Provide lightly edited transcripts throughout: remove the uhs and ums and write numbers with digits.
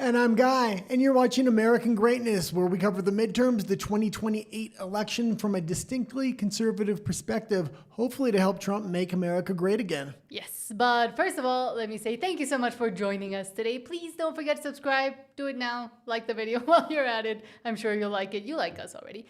And I'm Guy, and you're watching American Greatness, where we cover the midterms, the 2028 election from a distinctly conservative perspective, hopefully to help Trump make America great again. Yes, but first of all, let me say thank you so much for joining us today. Please don't forget to subscribe. Do it now. Like the video while you're at it. I'm sure you'll like it. You like us already.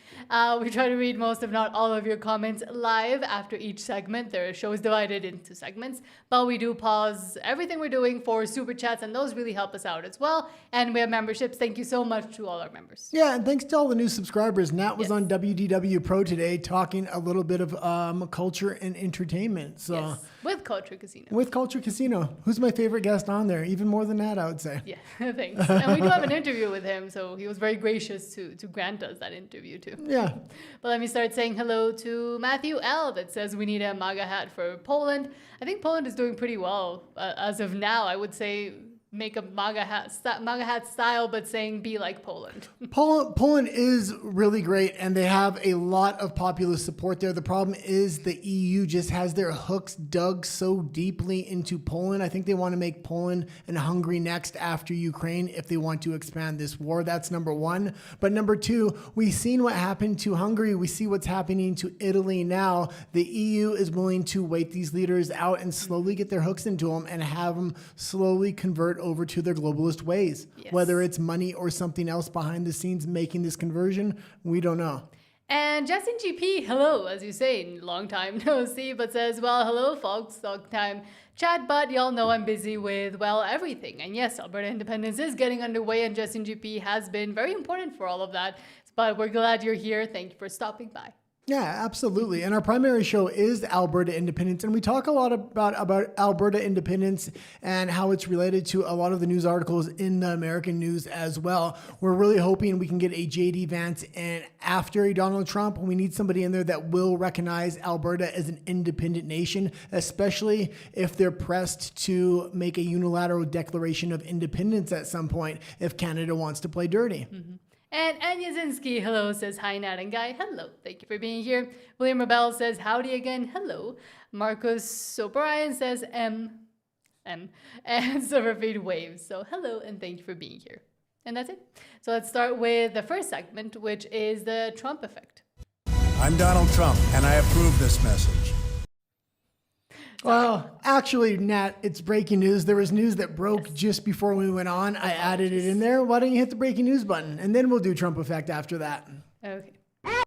We try to read most, if not all, of your comments live after each segment. The show is divided into segments, but we do pause everything we're doing for super chats, and those really help us out as well. And we have memberships. Thank you so much to all our members. Yeah, and thanks to all the new subscribers. Nat was on WDW Pro today talking a little bit of culture and entertainment. So yes, with Culture Casino. With Culture Casino. Who's my favorite guest on there? Even more than Nat, I would say. Yeah, thanks. And we do have an interview with him, so he was very gracious to grant us that interview too. Yeah. But let me start saying hello to Matthew L. that says we need a MAGA hat for Poland. I think Poland is doing pretty well as of now. I would say make a MAGA hat style, but saying be like Poland. Poland is really great, and they have a lot of populist support there. The problem is the EU just has their hooks dug so deeply into Poland. I think they want to make Poland and Hungary next after Ukraine if they want to expand this war. That's number one. But number two, we've seen what happened to Hungary. We see what's happening to Italy now. The EU is willing to wait these leaders out and slowly get their hooks into them and have them slowly convert over to their globalist ways. Yes. Whether it's money or something else behind the scenes making this conversion, we don't know. And Justin GP, hello, as you say, long time no see, but says, well, hello, folks, long time chat, but y'all know I'm busy with, well, everything. And yes, Alberta independence is getting underway, and Justin GP has been very important for all of that. But we're glad you're here. Thank you for stopping by. Yeah, absolutely. And our primary show is Alberta Independence. And we talk a lot about Alberta Independence and how it's related to a lot of the news articles in the American news as well. We're really hoping we can get a J.D. Vance in after a Donald Trump. We need somebody in there that will recognize Alberta as an independent nation, especially if they're pressed to make a unilateral declaration of independence at some point if Canada wants to play dirty. Mm-hmm. And Anya Zinski, hello, says hi, Nat and Guy. Hello, thank you for being here. William Rebel says howdy again. Hello. Marcus O'Brien says M. And Silverfeed waves. So hello, and thank you for being here. And that's it. So let's start with the first segment, which is the Trump effect. I'm Donald Trump, and I approve this message. Well, actually, Nat, it's breaking news. There was news that broke just before we went on. I added it in there. Why don't you hit the breaking news button? And then we'll do Trump effect after that. Okay. Extra,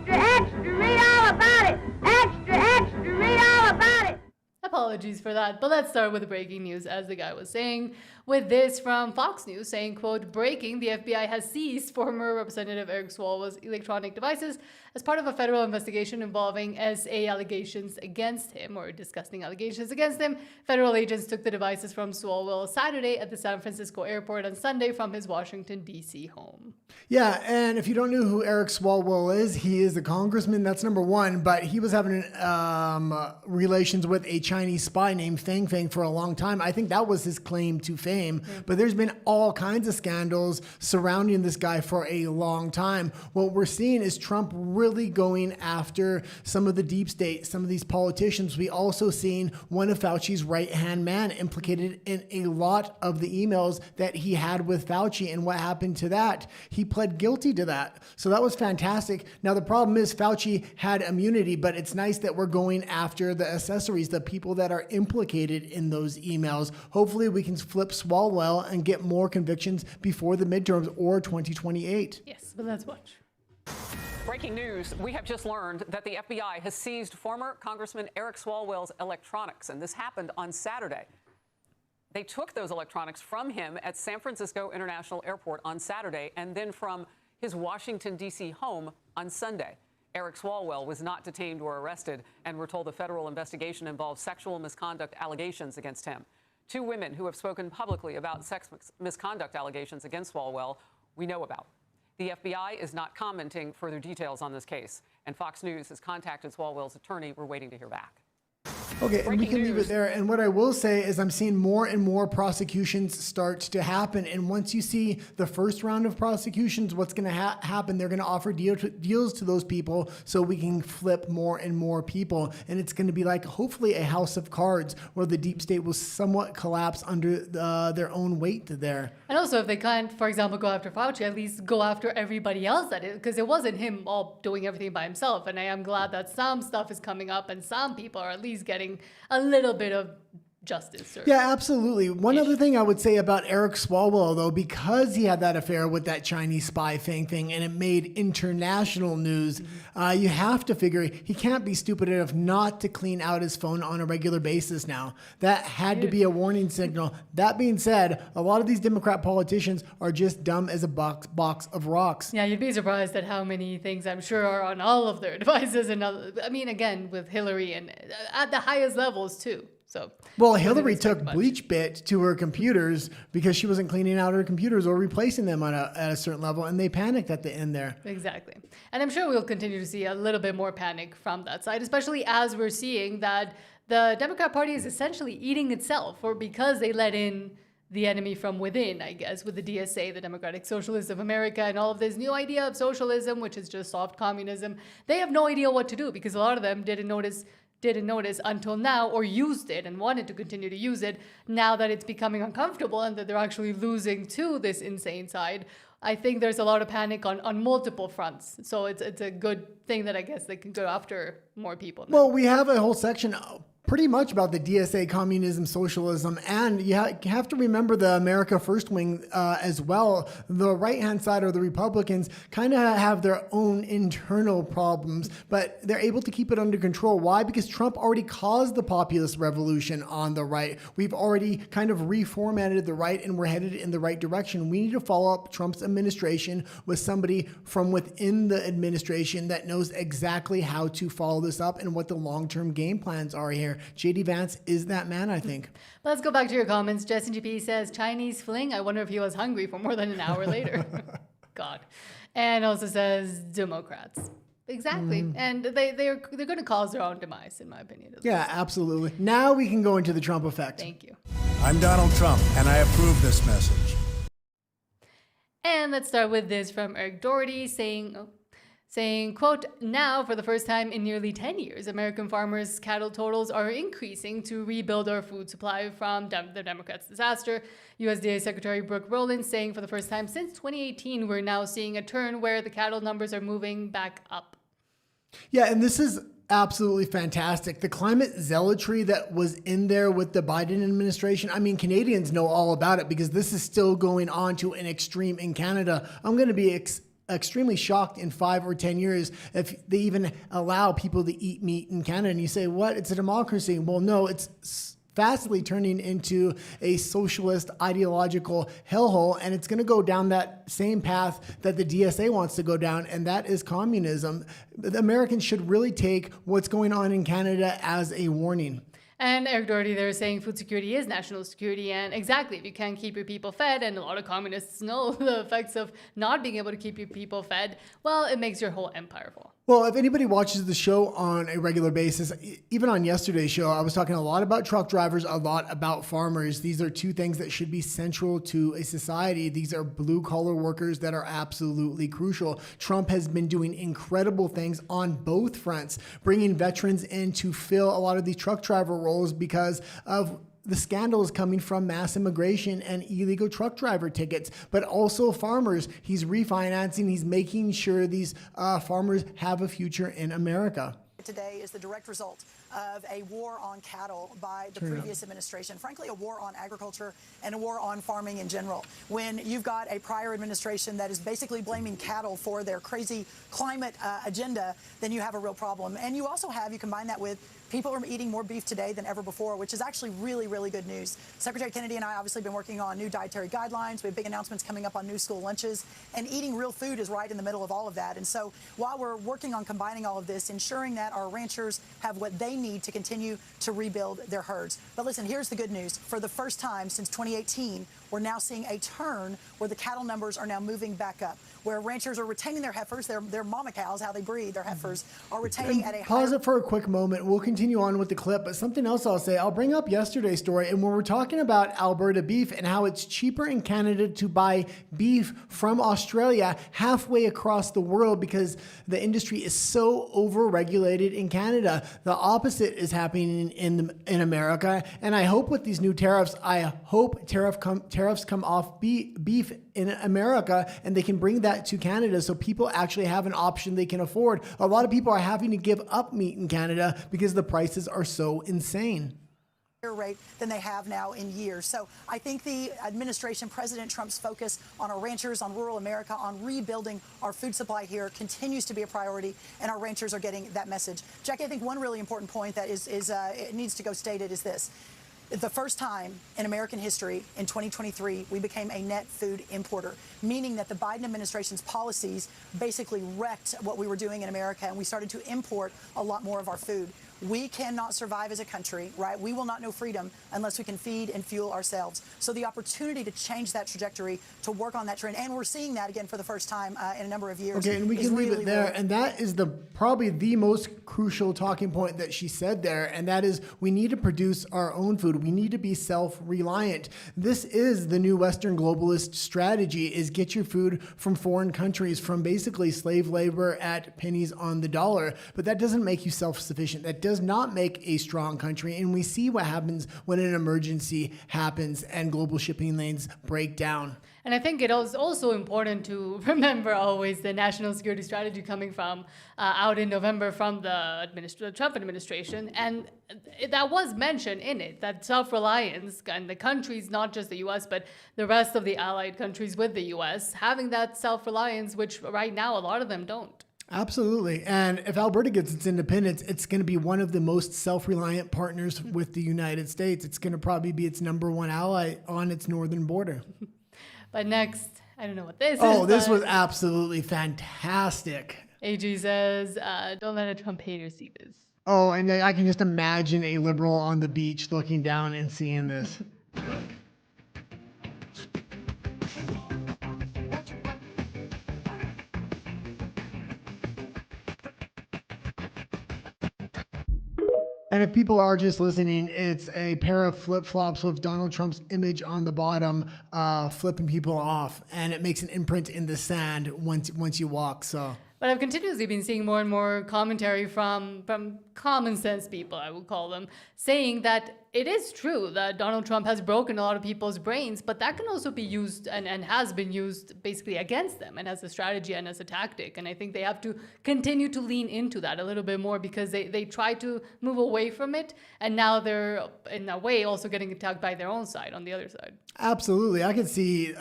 extra, read all about it. Extra, extra, read all about it. Apologies for that, but let's start with the breaking news, as the guy was saying, with this from Fox News saying, quote, breaking, the FBI has seized former Representative Eric Swalwell's electronic devices as part of a federal investigation involving SA allegations against him, or disgusting allegations against him. Federal agents took the devices from Swalwell Saturday at the San Francisco airport and Sunday from his Washington, D.C. home. Yeah, and if you don't know who Eric Swalwell is, he is a congressman, that's number one, but he was having relations with a Chinese spy named Fang Fang for a long time. I think that was his claim to fame, but there's been all kinds of scandals surrounding this guy for a long time. What we're seeing is Trump really going after some of the deep state, some of these politicians. We also seen one of Fauci's right-hand man implicated in a lot of the emails that he had with Fauci. And what happened to that? He pled guilty to that. So that was fantastic. Now, the problem is Fauci had immunity, but it's nice that we're going after the accessories, the people that are implicated in those emails. Hopefully we can flip Swalwell and get more convictions before the midterms or 2028. Yes, but let's watch. Breaking news, we have just learned that the FBI has seized former Congressman Eric Swalwell's electronics, and this happened on Saturday. They took those electronics from him at San Francisco International Airport on Saturday and then from his Washington, D.C. home on Sunday. Eric Swalwell was not detained or arrested, and we're told the federal investigation involves sexual misconduct allegations against him. Two women who have spoken publicly about sex misconduct allegations against Swalwell we know about. The FBI is not commenting further details on this case, and Fox News has contacted Swalwell's attorney. We're waiting to hear back. Okay, and we Breaking can leave news. it there. And what I will say is I'm seeing more and more prosecutions start to happen. And once you see the first round of prosecutions, what's going to happen? They're going to offer deals to those people so we can flip more and more people. And it's going to be like, hopefully, a house of cards where the deep state will somewhat collapse under their own weight there. And also, if they can't, for example, go after Fauci, at least go after everybody else that is, because it wasn't him all doing everything by himself. And I am glad that some stuff is coming up and some people are at least getting a little bit of justice served. Yeah, absolutely. One other thing I would say about Eric Swalwell, though, because he had that affair with that Chinese spy thing and it made international news, you have to figure he can't be stupid enough not to clean out his phone on a regular basis now. That had to be a warning signal. That being said, a lot of these Democrat politicians are just dumb as a box of rocks. Yeah, you'd be surprised at how many things I'm sure are on all of their devices. And I mean, again, with Hillary and at the highest levels, too. So, well, Hillary took bleach bit to her computers because she wasn't cleaning out her computers or replacing them at a certain level, and they panicked at the end there. Exactly. And I'm sure we'll continue to see a little bit more panic from that side, especially as we're seeing that the Democrat Party is essentially eating itself, or because they let in the enemy from within, I guess, with the DSA, the Democratic Socialists of America, and all of this new idea of socialism, which is just soft communism. They have no idea what to do because a lot of them didn't notice until now, or used it and wanted to continue to use it now that it's becoming uncomfortable and that they're actually losing to this insane side. I think there's a lot of panic on multiple fronts. So it's a good thing that I guess they can go after more people now. Well, we have a whole section pretty much about the DSA, communism, socialism, and you have to remember the America First wing as well. The right-hand side, or the Republicans, kind of have their own internal problems, but they're able to keep it under control. Why? Because Trump already caused the populist revolution on the right. We've already kind of reformatted the right, and we're headed in the right direction. We need to follow up Trump's administration with somebody from within the administration that knows exactly how to follow this up and what the long-term game plans are here. JD Vance is that man, I think. Let's go back to your comments. Justin GP says, Chinese fling. I wonder if he was hungry for more than an hour later. God. And also says, Democrats. Exactly. And they're going to cause their own demise, in my opinion. Yeah, absolutely. Now we can go into the Trump effect. Thank you. I'm Donald Trump, and I approve this message. And let's start with this from Eric Doherty saying, quote, now for the first time in nearly 10 years, American farmers' cattle totals are increasing to rebuild our food supply from the Democrats' disaster. USDA Secretary Brooke Rowland saying for the first time since 2018, we're now seeing a turn where the cattle numbers are moving back up. Yeah, and this is absolutely fantastic. The climate zealotry that was in there with the Biden administration, I mean, Canadians know all about it because this is still going on to an extreme in Canada. I'm going to be extremely shocked in 5 or 10 years if they even allow people to eat meat in Canada. And you say, what? It's a democracy. Well, no, it's fastly turning into a socialist ideological hellhole, and it's going to go down that same path that the DSA wants to go down, and that is communism. The Americans should really take what's going on in Canada as a warning. And Eric Doherty, they're saying food security is national security. And exactly, if you can't keep your people fed, and a lot of communists know the effects of not being able to keep your people fed, well, it makes your whole empire fall. Well, if anybody watches the show on a regular basis, even on yesterday's show, I was talking a lot about truck drivers, a lot about farmers. These are two things that should be central to a society. These are blue-collar workers that are absolutely crucial. Trump has been doing incredible things on both fronts, bringing veterans in to fill a lot of these truck driver roles because of the scandals coming from mass immigration and illegal truck driver tickets, but also farmers. He's refinancing. He's making sure these farmers have a future in America. Today is the direct result of a war on cattle by the previous administration. Frankly, a war on agriculture and a war on farming in general. When you've got a prior administration that is basically blaming cattle for their crazy climate agenda, then you have a real problem. And you also have, you combine that with people are eating more beef today than ever before, which is actually really, really good news. Secretary Kennedy and I obviously been working on new dietary guidelines. We have big announcements coming up on new school lunches, and eating real food is right in the middle of all of that. And so while we're working on combining all of this, ensuring that our ranchers have what they need to continue to rebuild their herds. But listen, here's the good news. For the first time since 2018, we're now seeing a turn where the cattle numbers are now moving back up, where ranchers are retaining their heifers, their mama cows, how they breed their heifers, are retaining at a higher... Pause it for a quick moment. We'll continue on with the clip, but something else I'll say. I'll bring up yesterday's story, and when we're talking about Alberta beef and how it's cheaper in Canada to buy beef from Australia halfway across the world because the industry is so over-regulated in Canada. The opposite is happening in America, and I hope with these new tariffs, I hope tariffs come off beef in America and they can bring that to Canada so people actually have an option they can afford. A lot of people are having to give up meat in Canada because the prices are so insane rate than they have now in years. So I think the administration, President Trump's focus on our ranchers, on rural America, on rebuilding our food supply here continues to be a priority, and our ranchers are getting that message. Jackie, I think one really important point that it needs to go stated is this. The first time in American history, in 2023, we became a net food importer, meaning that the Biden administration's policies basically wrecked what we were doing in America, and we started to import a lot more of our food. We cannot survive as a country, right? We will not know freedom unless we can feed and fuel ourselves. So the opportunity to change that trajectory, to work on that trend, and we're seeing that again for the first time in a number of years. Okay, and we can leave it there. And that is probably the most crucial talking point that she said there, and that is we need to produce our own food. We need to be self-reliant. This is the new Western globalist strategy, is get your food from foreign countries, from basically slave labor at pennies on the dollar. But that doesn't make you self-sufficient. That does not make a strong country, and we see what happens when an emergency happens and global shipping lanes break down. And I think it is also important to remember always the national security strategy coming from out in November from the Trump administration. And that was mentioned in it, that self-reliance and the countries, not just the U.S., but the rest of the allied countries with the U.S., having that self-reliance, which right now a lot of them don't. Absolutely. And if Alberta gets its independence, it's going to be one of the most self-reliant partners with the United States. It's going to probably be its #1 ally on its northern border. But next, I don't know what this is. Oh, this was absolutely fantastic. AG says, don't let a Trump hater see this. Oh, and I can just imagine a liberal on the beach looking down and seeing this. And if people are just listening, it's a pair of flip-flops with Donald Trump's image on the bottom, flipping people off. And it makes an imprint in the sand once you walk. So. But I've continuously been seeing more and more commentary from common sense people, I would call them, saying that it is true that Donald Trump has broken a lot of people's brains, but that can also be used and has been used basically against them and as a strategy and as a tactic. And I think they have to continue to lean into that a little bit more because they try to move away from it. And now they're, in a way, also getting attacked by their own side on the other side. Absolutely. I can see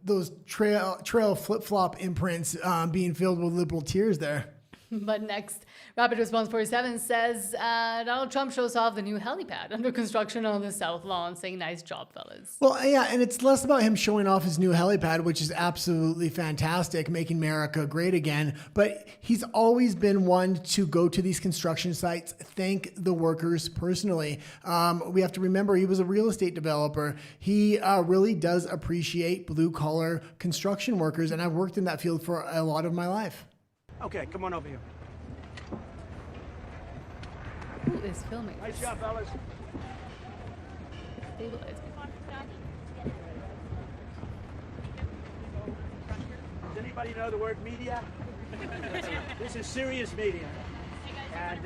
those trail flip-flop imprints being filled with liberal tears there. But next, Rapid Response 47 says Donald Trump shows off the new helipad under construction on the South Lawn, saying, nice job, fellas. Well, yeah, and it's less about him showing off his new helipad, which is absolutely fantastic, making America great again. But he's always been one to go to these construction sites, thank the workers personally. We have to remember he was a real estate developer. He really does appreciate blue-collar construction workers, and I've worked in that field for a lot of my life. Okay, come on over here. Who is filming? Nice job, fellas. Stabilize. Does anybody know the word media? This is serious media. And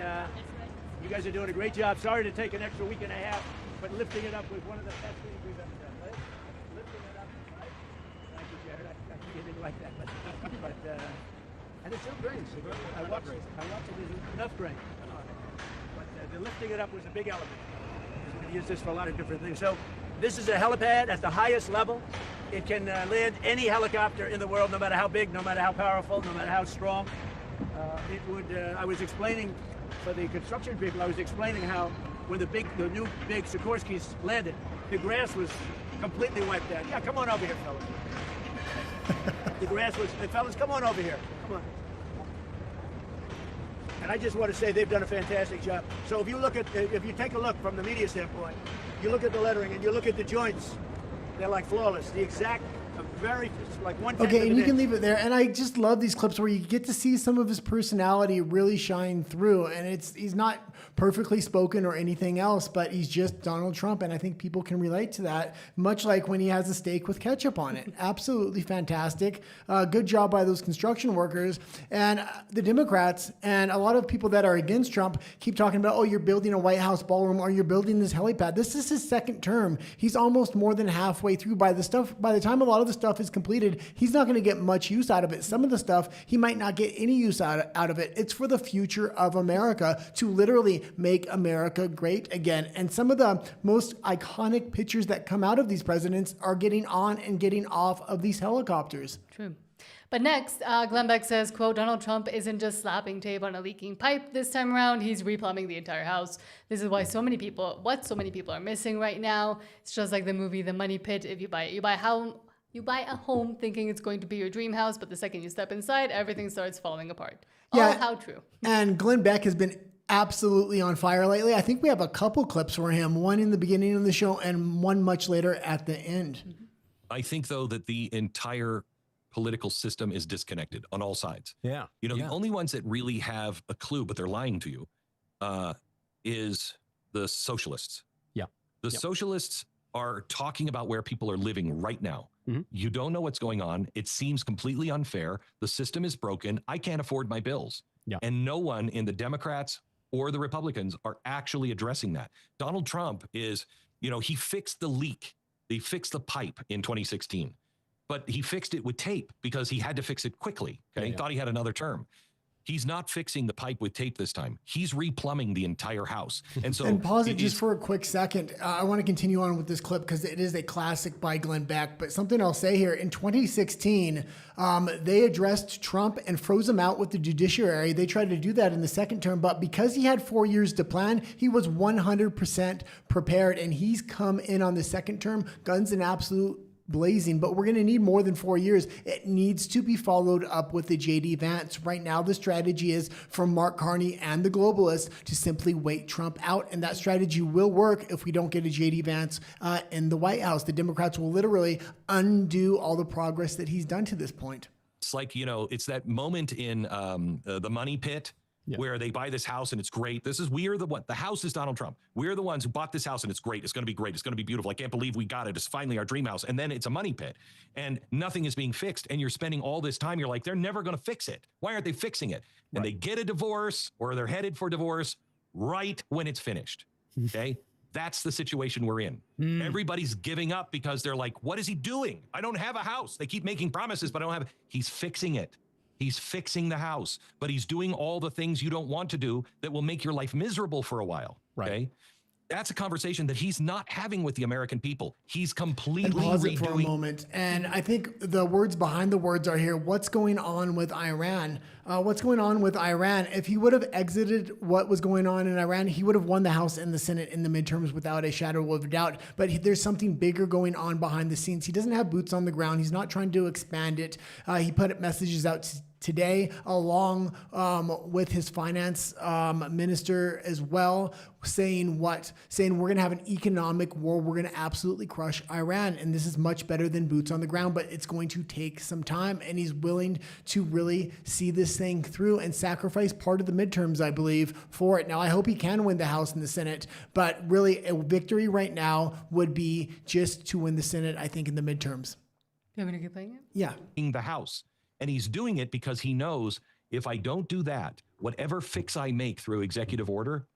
you guys are doing a great job. Sorry to take an extra week and a half, but lifting it up was one of the best things we've ever done. Right? Lifting it up, right? Thank you, Jared. I didn't like that, but and it's still grain. I watched it. There's enough grain. But the lifting it up was a big element. We're going to use this for a lot of different things. So this is a helipad at the highest level. It can land any helicopter in the world, no matter how big, no matter how powerful, no matter how strong. I was explaining for the construction people, I was explaining how when the new big Sikorskys landed, the grass was completely wiped out. Yeah, come on over here, fellas. The grass was, hey, fellas, come on over here. Come on. And I just want to say they've done a fantastic job. So if you take a look from the media standpoint, you look at the lettering and you look at the joints, They're like flawless. The exact, very, like 1/10 Okay, of and an you can inch. leave it there. And I just love these clips where you get to see some of his personality really shine through. And he's not perfectly spoken or anything else, but he's just Donald Trump. And I think people can relate to that, much like when he has a steak with ketchup on it. Absolutely fantastic. Good job by those construction workers. And the Democrats and a lot of people that are against Trump keep talking about, oh, you're building a White House ballroom or you're building this helipad. This is his second term. He's almost more than halfway through. By the time a lot of the stuff is completed, he's not going to get much use out of it. Some of the stuff he might not get any use out of it. It's for the future of America to literally make America great again. And some of the most iconic pictures that come out of these presidents are getting on and getting off of these helicopters. True. But next, Glenn Beck says, quote, Donald Trump isn't just slapping tape on a leaking pipe this time around. He's replumbing the entire house. This is why so many people are missing right now. It's just like the movie The Money Pit. If you buy a home thinking it's going to be your dream house, but the second you step inside, everything starts falling apart. Yeah. Oh, how true. And Glenn Beck has been absolutely on fire lately. I think we have a couple clips for him, one in the beginning of the show and one much later at the end. I think, though, that the entire political system is disconnected on all sides. Yeah. You know, the only ones that really have a clue, but they're lying to you, is the socialists. Yeah. The socialists are talking about where people are living right now. Mm-hmm. You don't know what's going on. It seems completely unfair. The system is broken. I can't afford my bills. Yeah. And no one in the Democrats or the Republicans are actually addressing that. Donald Trump is, you know, he fixed the leak. He fixed the pipe in 2016. But he fixed it with tape because he had to fix it quickly. Okay. He thought he had another term. He's not fixing the pipe with tape this time. He's replumbing the entire house. And so, and pause it just for a quick second. I want to continue on with this clip because it is a classic by Glenn Beck. But something I'll say here, in 2016, they addressed Trump and froze him out with the judiciary. They tried to do that in the second term, but because he had 4 years to plan, he was 100% prepared. And he's come in on the second term, guns and absolute blazing, but we're going to need more than 4 years. It needs to be followed up with the JD Vance. Right now, the strategy is for Mark Carney and the globalists to simply wait Trump out. And that strategy will work if we don't get a JD Vance in the White House. The Democrats will literally undo all the progress that he's done to this point. it's like, you know, it's that moment in the Money Pit. Yeah. Where they buy this house and it's great. The house is Donald Trump. We're the ones who bought this house and it's great. It's going to be great. It's going to be beautiful. I can't believe we got it. It's finally our dream house. And then it's a money pit and nothing is being fixed. And you're spending all this time. You're like, they're never going to fix it. Why aren't they fixing it? And they get a divorce or they're headed for divorce right when it's finished. Okay. That's the situation we're in. Everybody's giving up because they're like, what is he doing? I don't have a house. They keep making promises, but I don't have it. He's fixing it. He's fixing the house, but he's doing all the things you don't want to do that will make your life miserable for a while. Right. Okay. That's a conversation that he's not having with the American people. He's completely pause redoing. it for a moment. And I think the words behind the words are here. What's going on with Iran? What's going on with Iran? If he would have exited what was going on in Iran, he would have won the House and the Senate in the midterms without a shadow of a doubt. But there's something bigger going on behind the scenes. He doesn't have boots on the ground. He's not trying to expand it. He put messages out today, along with his finance minister as well, saying we're going to have an economic war. We're going to absolutely crush Iran. And this is much better than boots on the ground, but it's going to take some time. And he's willing to really see this thing through and sacrifice part of the midterms, I believe, for it. Now, I hope he can win the House and the Senate, but really a victory right now would be just to win the Senate, I think, in the midterms. You want me to keep playing it? Yeah. The House. And he's doing it because he knows if I don't do that, whatever fix I make through executive order,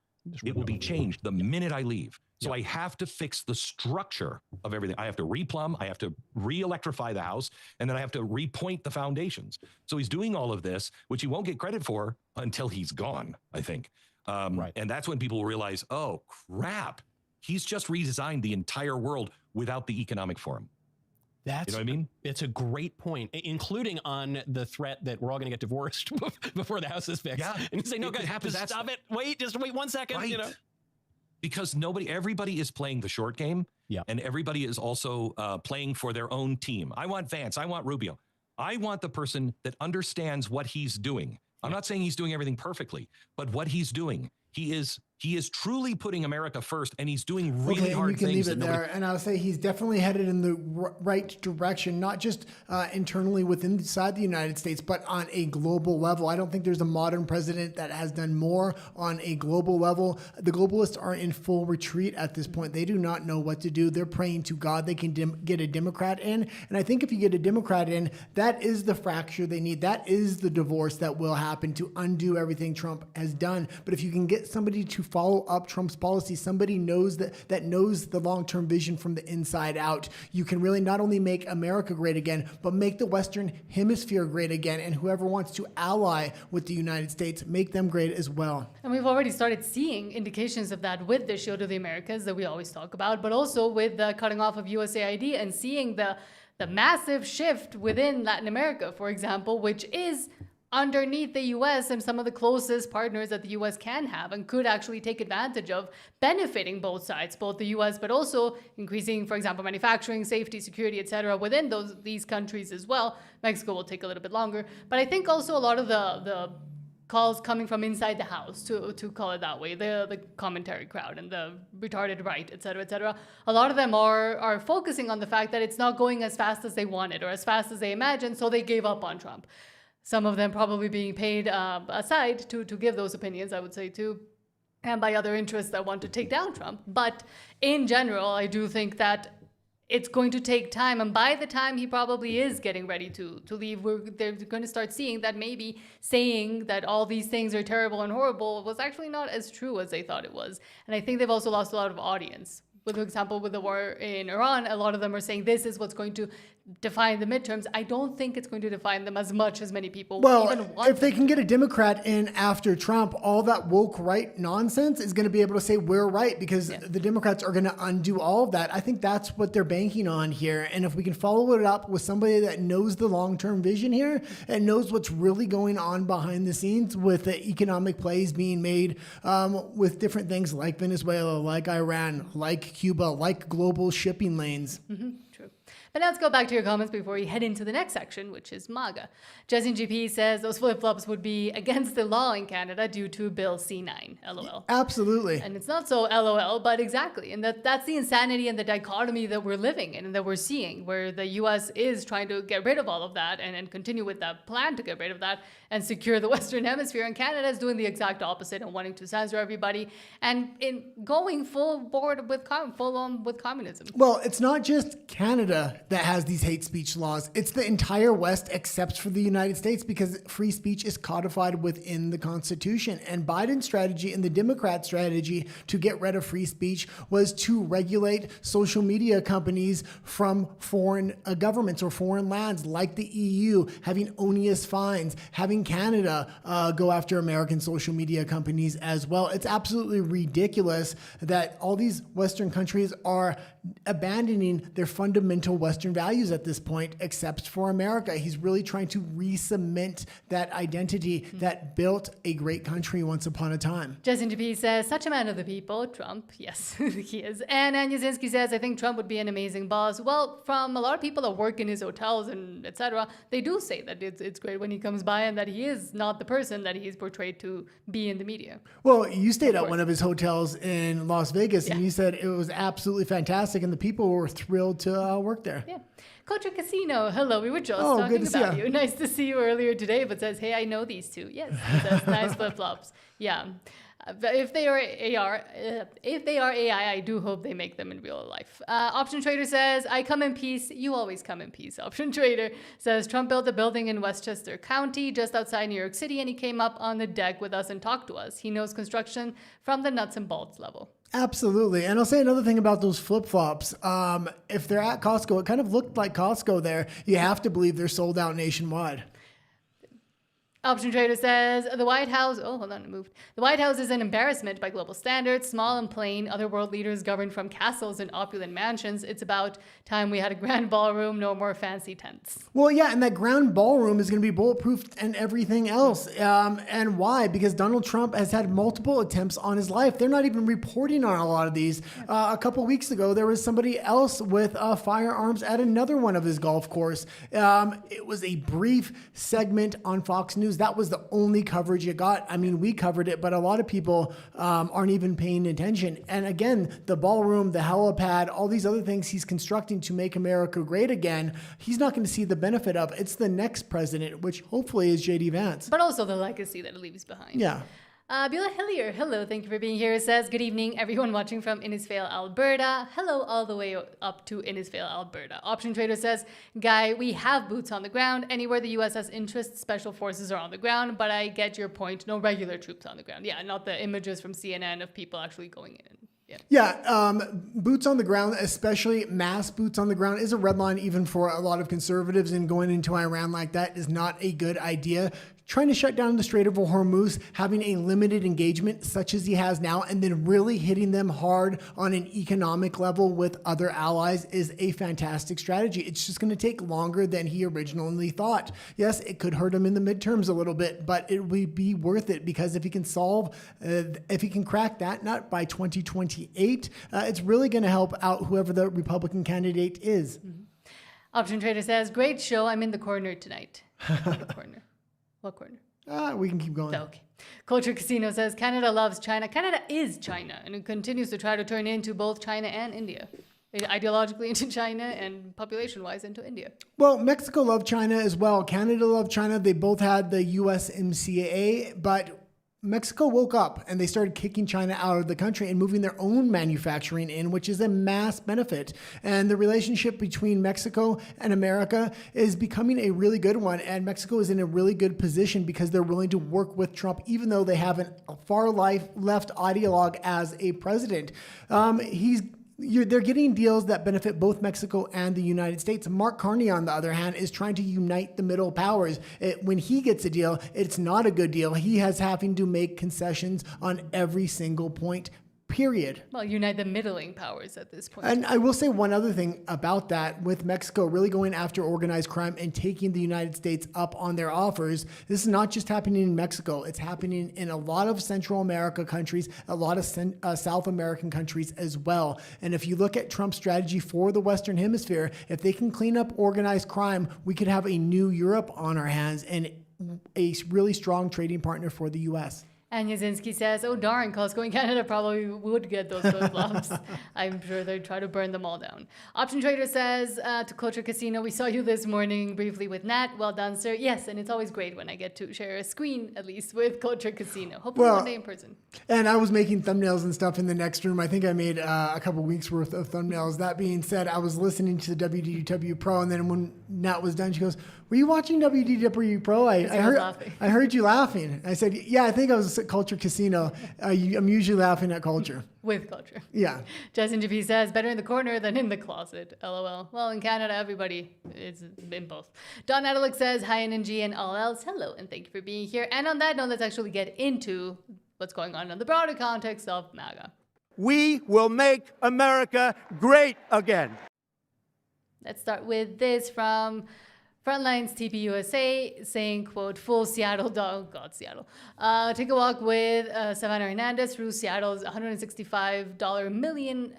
it will be changed the minute I leave. So I have to fix the structure of everything. I have to replumb, I have to re-electrify the House, and then I have to repoint the foundations. So he's doing all of this, which he won't get credit for until he's gone, I think. And that's when people will realize, oh, crap, he's just redesigned the entire world without the economic forum. That's, you know what I mean? It's a great point, including on the threat that we're all going to get divorced before the house is fixed. Yeah. And you say, no, guys, just stop it. Just wait 1 second. Right. You know? Because everybody is playing the short game. Yeah. And everybody is also playing for their own team. I want Vance. I want Rubio. I want the person that understands what he's doing. I'm not saying he's doing everything perfectly, but what he's doing He is truly putting America first, and he's doing really Okay, and hard you can things. leave it there. And I'll say he's definitely headed in the right direction, not just internally inside the United States, but on a global level. I don't think there's a modern president that has done more on a global level. The globalists are in full retreat at this point. They do not know what to do. They're praying to God they can get a Democrat in. And I think if you get a Democrat in, that is the fracture they need. That is the divorce that will happen to undo everything Trump has done. But if you can get somebody to follow up Trump's policy, somebody knows that knows the long-term vision from the inside out, you can really not only make America great again, but make the Western Hemisphere great again. And whoever wants to ally with the United States, make them great as well. And we've already started seeing indications of that with the Shield of the Americas that we always talk about, but also with the cutting off of USAID and seeing the massive shift within Latin America, for example, which is underneath the US and some of the closest partners that the US can have and could actually take advantage of, benefiting both sides, both the US, but also increasing, for example, manufacturing, safety, security, etc. within these countries as well. Mexico will take a little bit longer. But I think also a lot of the calls coming from inside the house, to call it that way, the commentary crowd and the retarded right, etc., a lot of them are focusing on the fact that it's not going as fast as they wanted or as fast as they imagined, so they gave up on Trump. Some of them probably being paid aside to give those opinions, I would say, too, and by other interests that want to take down Trump. But in general, I do think that it's going to take time. And by the time he probably is getting ready to leave, they're going to start seeing that maybe saying that all these things are terrible and horrible was actually not as true as they thought it was. And I think they've also lost a lot of audience. For example, with the war in Iran, a lot of them are saying this is what's going to define the midterms. I don't think it's going to define them as much as many people even want. If they can get a Democrat in after Trump, all that woke right nonsense is going to be able to say we're right, because the Democrats are going to undo all of that. I think that's what they're banking on here. And if we can follow it up with somebody that knows the long-term vision here and knows what's really going on behind the scenes with the economic plays being made with different things like Venezuela, like Iran, like Cuba, like global shipping lanes. Mm-hmm. True. But now let's go back to your comments before we head into the next section, which is MAGA. Jesse GP says those flip-flops would be against the law in Canada due to Bill C9. LOL. Absolutely. And it's not so LOL, but exactly. And that's the insanity and the dichotomy that we're living in and that we're seeing, where the U.S. is trying to get rid of all of that and continue with that plan to get rid of that and secure the Western Hemisphere. And Canada is doing the exact opposite and wanting to censor everybody and in going full on with communism. Well, it's not just Canada that has these hate speech laws. It's the entire West except for the United States, because free speech is codified within the Constitution. And Biden's strategy and the Democrat strategy to get rid of free speech was to regulate social media companies from foreign governments or foreign lands like the EU, having onerous fines, having Canada go after American social media companies as well. It's absolutely ridiculous that all these Western countries are abandoning their fundamental Western values at this point, except for America. He's really trying to re-cement that identity that built a great country once upon a time. Justin GP says, such a man of the people, Trump. Yes, he is. And Anyazinski says, I think Trump would be an amazing boss. Well, from a lot of people that work in his hotels and etc., they do say that it's great when he comes by and that he is not the person that he's portrayed to be in the media. Well, you stayed at one of his hotels in Las Vegas, and you said it was absolutely fantastic, and the people were thrilled to work there. Yeah. Culture Casino, hello, we were just talking about you. Nice to see you earlier today, but says, hey, I know these two. Yes, says, nice flip-flops. Yeah. If they are AI, I do hope they make them in real life. Option Trader says, I come in peace. You always come in peace. Option Trader says, Trump built a building in Westchester County, just outside New York City, and he came up on the deck with us and talked to us. He knows construction from the nuts and bolts level. Absolutely. And I'll say another thing about those flip-flops. If they're at Costco, it kind of looked like Costco there. You have to believe they're sold out nationwide. Option Trader says, the White House, The White House is an embarrassment by global standards, small and plain. Other world leaders govern from castles and opulent mansions. It's about time we had a grand ballroom, no more fancy tents. Well, yeah, and that grand ballroom is going to be bulletproof and everything else. And why? Because Donald Trump has had multiple attempts on his life. They're not even reporting on a lot of these. A couple weeks ago, there was somebody else with firearms at another one of his golf course. It was a brief segment on Fox News News, that was the only coverage it got. I mean, we covered it, but a lot of people aren't even paying attention. And again, the ballroom, the helipad, all these other things he's constructing to make America great again, he's not going to see the benefit of. It's the next president, which hopefully is J.D. Vance. But also the legacy that it leaves behind. Yeah. Beulah Hillier, hello, thank you for being here. It says, good evening, everyone watching from Innisfail, Alberta. Hello, all the way up to Innisfail, Alberta. Option Trader says, Guy, we have boots on the ground. Anywhere the U.S. has interests, special forces are on the ground, but I get your point. No regular troops on the ground. Yeah, not the images from CNN of people actually going in. Yeah, boots on the ground, especially mass boots on the ground, is a red line even for a lot of conservatives, and going into Iran like that is not a good idea. Trying to shut down the Strait of Hormuz, having a limited engagement such as he has now, and then really hitting them hard on an economic level with other allies is a fantastic strategy. It's just going to take longer than he originally thought. Yes, it could hurt him in the midterms a little bit, but it will be worth it, because if he can if he can crack that nut by 2028, it's really going to help out whoever the Republican candidate is. Mm-hmm. Option Trader says, great show. I'm in the corner tonight. In the corner. What corner? We can keep going. Okay. Culture Casino says, Canada loves China. Canada is China, and it continues to try to turn into both China and India. Ideologically into China and population-wise into India. Well, Mexico loved China as well. Canada loved China. They both had the USMCA, but Mexico woke up and they started kicking China out of the country and moving their own manufacturing in, which is a mass benefit. And the relationship between Mexico and America is becoming a really good one. And Mexico is in a really good position because they're willing to work with Trump, even though they have a far left ideologue as a president. They're getting deals that benefit both Mexico and the United States. Mark Carney, on the other hand, is trying to unite the middle powers. When he gets a deal, it's not a good deal. He has having to make concessions on every single point, period. Well, unite the middling powers at this point. And I will say one other thing about that, with Mexico really going after organized crime and taking the United States up on their offers. This is not just happening in Mexico. It's happening in a lot of Central America countries, a lot of South American countries as well. And if you look at Trump's strategy for the Western Hemisphere, if they can clean up organized crime, we could have a new Europe on our hands and a really strong trading partner for the U.S. And Yazinski says, oh darn, Costco in Canada probably would get those flip-flops. I'm sure they'd try to burn them all down. Option Trader says, to Culture Casino, we saw you this morning briefly with Nat. Well done, sir. Yes, and it's always great when I get to share a screen, at least, with Culture Casino. Hopefully one day in person. And I was making thumbnails and stuff in the next room. I think I made a couple weeks worth of thumbnails. That being said, I was listening to the WDW Pro, and then when Nat was done, she goes, were you watching WDW Pro? I heard you laughing. I said, yeah, I think I was at Culture Casino. I'm usually laughing at Culture. With Culture. Yeah. Justin Jaffee says, better in the corner than in the closet. LOL. Well, in Canada, everybody is in both. Don Adelic says, hi, NNG and all else. Hello, and thank you for being here. And on that note, let's actually get into what's going on in the broader context of MAGA. We will make America great again. Let's start with this from Frontline's TPUSA saying, quote, full Seattle dog, God, Seattle. Take a walk with Savannah Hernandez through Seattle's $165 million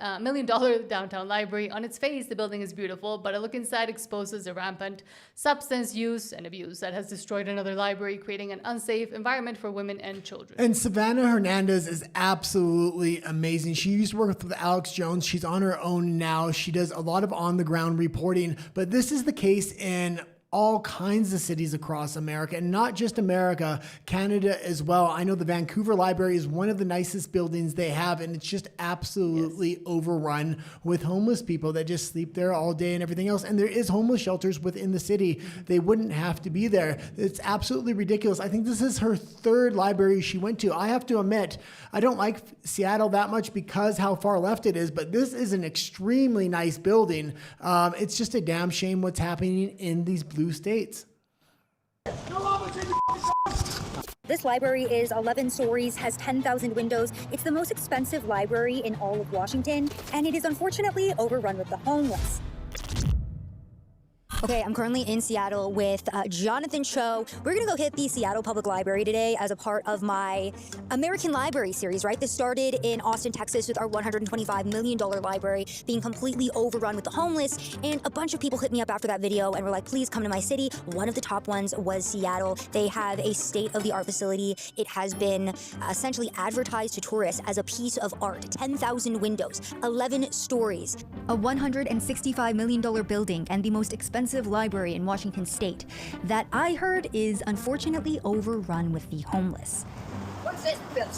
downtown library. On its face, the building is beautiful, but a look inside exposes a rampant substance use and abuse that has destroyed another library, creating an unsafe environment for women and children. And Savannah Hernandez is absolutely amazing. She used to work with Alex Jones. She's on her own now. She does a lot of on-the-ground reporting, but this is the case in all kinds of cities across America, and not just America, Canada as well. I know the Vancouver Library is one of the nicest buildings they have, and it's just absolutely overrun with homeless people that just sleep there all day and everything else. And there is homeless shelters within the city. They wouldn't have to be there. It's absolutely ridiculous. I think this is her third library she went to. I have to admit, I don't like Seattle that much because how far left it is, but this is an extremely nice building. It's just a damn shame what's happening in these blue states. This library is 11 stories, has 10,000 windows. It's the most expensive library in all of Washington, and it is unfortunately overrun with the homeless. Okay, I'm currently in Seattle with Jonathan Cho. We're gonna go hit the Seattle Public Library today as a part of my American Library series, right? This started in Austin, Texas with our $125 million library being completely overrun with the homeless, and a bunch of people hit me up after that video and were like, please come to my city. One of the top ones was Seattle. They have a state-of-the-art facility. It has been essentially advertised to tourists as a piece of art. 10,000 windows, 11 stories. A $165 million building and the most expensive library in Washington state that I heard is unfortunately overrun with the homeless. What's this, Bill?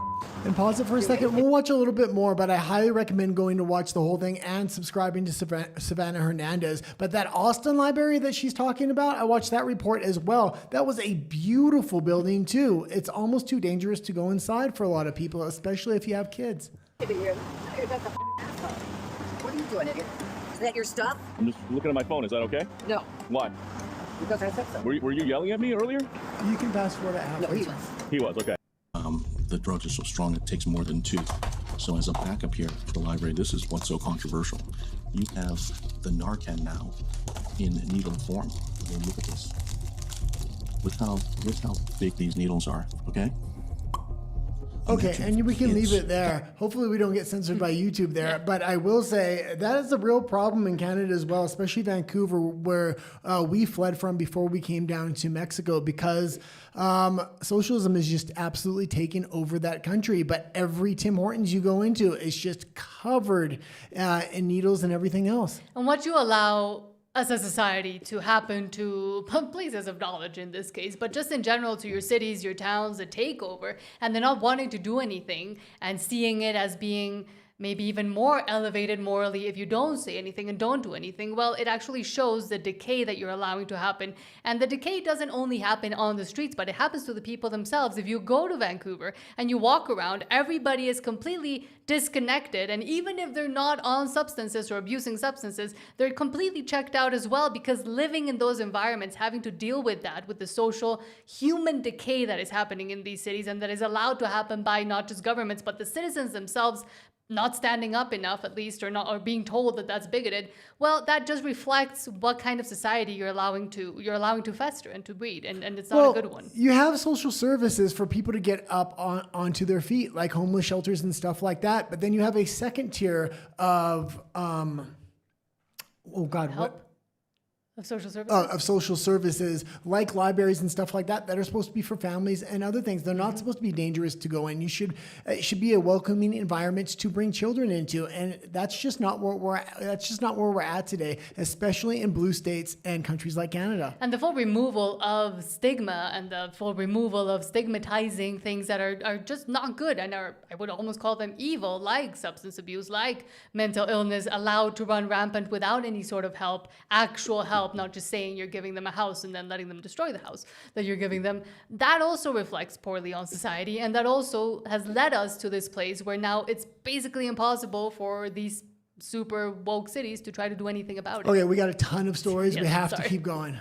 And pause it for a second. We'll watch a little bit more, but I highly recommend going to watch the whole thing and subscribing to Savannah Hernandez. But that Austin library that she's talking about, I watched that report as well. That was a beautiful building too. It's almost too dangerous to go inside for a lot of people, especially if you have kids. What are you doing, idiot? Is that your stuff? I'm just looking at my phone. Is that okay? No. Why? Because I said so. Were you yelling at me earlier? You can pass forward at half. No, he was. He was, okay. The drugs are so strong it takes more than two. So as a backup here for the library, this is what's so controversial. You have the Narcan now in needle form. I mean, look at this. Look how big these needles are, okay? Okay, and we can leave it there. Hopefully we don't get censored by YouTube there. But I will say that is a real problem in Canada as well, especially Vancouver, where we fled from before we came down to Mexico, because socialism is just absolutely taken over that country. But every Tim Hortons you go into is just covered in needles and everything else. And what you allow as a society to happen to places of knowledge in this case, but just in general to your cities, your towns, a takeover, and they're not wanting to do anything and seeing it as being maybe even more elevated morally if you don't say anything and don't do anything. Well, it actually shows the decay that you're allowing to happen. And the decay doesn't only happen on the streets, but it happens to the people themselves. If you go to Vancouver and you walk around, everybody is completely disconnected. And even if they're not on substances or abusing substances, they're completely checked out as well, because living in those environments, having to deal with that, with the social human decay that is happening in these cities and that is allowed to happen by not just governments, but the citizens themselves not standing up enough, at least, or being told that that's bigoted. Well, that just reflects what kind of society you're allowing to fester and to breed, and it's not a good one. You have social services for people to get up onto their feet, like homeless shelters and stuff like that. But then you have a second tier of Of social services, like libraries and stuff like that are supposed to be for families and other things. They're not supposed to be dangerous to go in. It should be a welcoming environment to bring children into, and that's just not where we're at today, especially in blue states and countries like Canada. And the full removal of stigma and the full removal of stigmatizing things that are just not good and I would almost call them evil, like substance abuse, like mental illness, allowed to run rampant without any sort of help, actual help. Not just saying you're giving them a house and then letting them destroy the house that you're giving them. That also reflects poorly on society, and that also has led us to this place where now it's basically impossible for these super woke cities to try to do anything about it. Okay, we got a ton of stories. Yes, we have to keep going.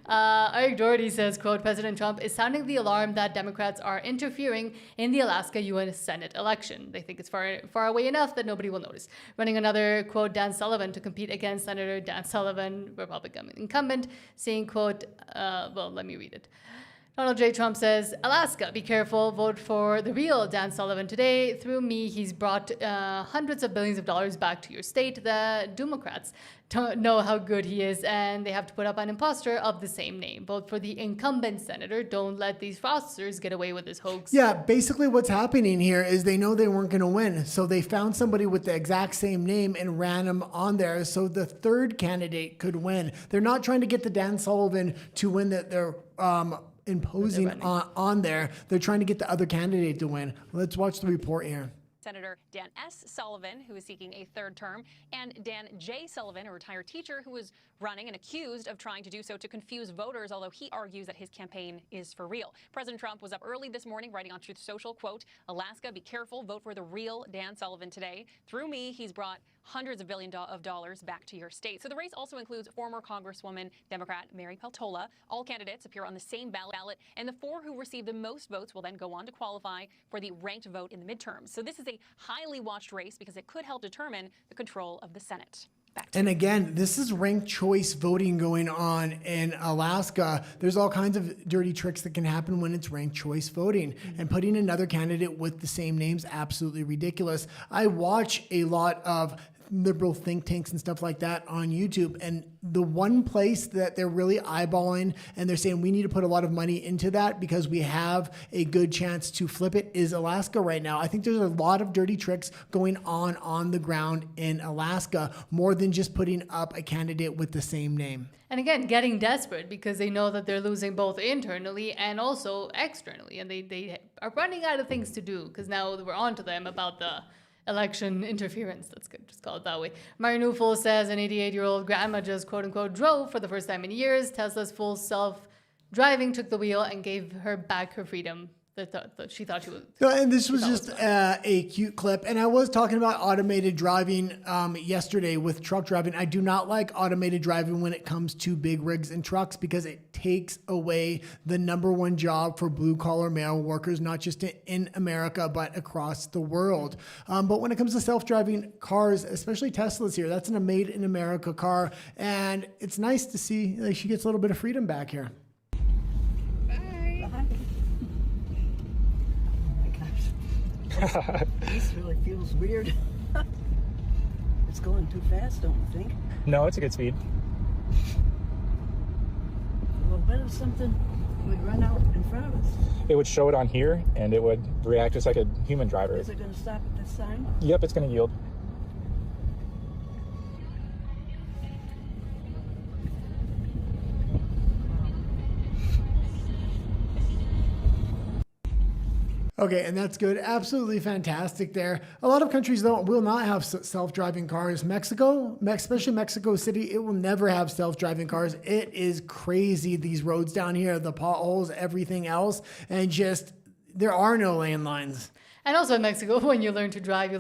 Eric Doherty says, quote, President Trump is sounding the alarm that Democrats are interfering in the Alaska U.S. Senate election. They think it's far away enough that nobody will notice. Running another, quote, Dan Sullivan to compete against Senator Dan Sullivan, Republican incumbent, saying, quote, let me read it. Donald J. Trump says, Alaska, be careful, vote for the real Dan Sullivan today. Through me, he's brought hundreds of billions of dollars back to your state. The Democrats don't know how good he is, and they have to put up an imposter of the same name. Vote for the incumbent senator. Don't let these fraudsters get away with this hoax. Yeah, basically what's happening here is they know they weren't going to win. So they found somebody with the exact same name and ran him on there so the third candidate could win. They're not trying to get the Dan Sullivan to win that they're imposing on there. They're trying to get the other candidate to win. Let's watch the report here. Senator Dan S. Sullivan, who is seeking a third term, and Dan J. Sullivan, a retired teacher who is running and accused of trying to do so to confuse voters, although he argues that his campaign is for real. President Trump was up early this morning writing on Truth Social, quote, Alaska, be careful, vote for the real Dan Sullivan today. Through me, he's brought hundreds of billions of dollars back to your state. So the race also includes former Congresswoman Democrat Mary Peltola. All candidates appear on the same ballot, and the four who receive the most votes will then go on to qualify for the ranked vote in the midterms. So this is a highly watched race because it could help determine the control of the Senate. And again, this is ranked choice voting going on in Alaska. There's all kinds of dirty tricks that can happen when it's ranked choice voting. And putting another candidate with the same name's absolutely ridiculous. I watch a lot of liberal think tanks and stuff like that on YouTube. And the one place that they're really eyeballing and they're saying we need to put a lot of money into that because we have a good chance to flip it is Alaska right now. I think there's a lot of dirty tricks going on the ground in Alaska, more than just putting up a candidate with the same name. And again, getting desperate because they know that they're losing both internally and also externally. And they are running out of things to do because now we're on to them about the election interference. That's good. Just call it that way. Marinufo says an 88-year-old grandma just quote unquote drove for the first time in years. Tesla's full self-driving took the wheel and gave her back her freedom. She thought she was. And this was just a cute clip. And I was talking about automated driving yesterday with truck driving. I do not like automated driving when it comes to big rigs and trucks because it takes away the number one job for blue collar male workers, not just in America, but across the world. But when it comes to self-driving cars, especially Tesla's here, that's a made in America car. And it's nice to see she gets a little bit of freedom back here. This really feels weird. It's going too fast, don't you think? No, it's a good speed. Well, what if something would run out in front of us? It would show it on here, and it would react just like a human driver. Is it going to stop at this sign? Yep, it's going to yield. Okay, and that's good. Absolutely fantastic there. A lot of countries, though, will not have self-driving cars. Mexico, especially Mexico City, it will never have self-driving cars. It is crazy, these roads down here, the potholes, everything else, and just there are no lane lines. And also in Mexico, when you learn to drive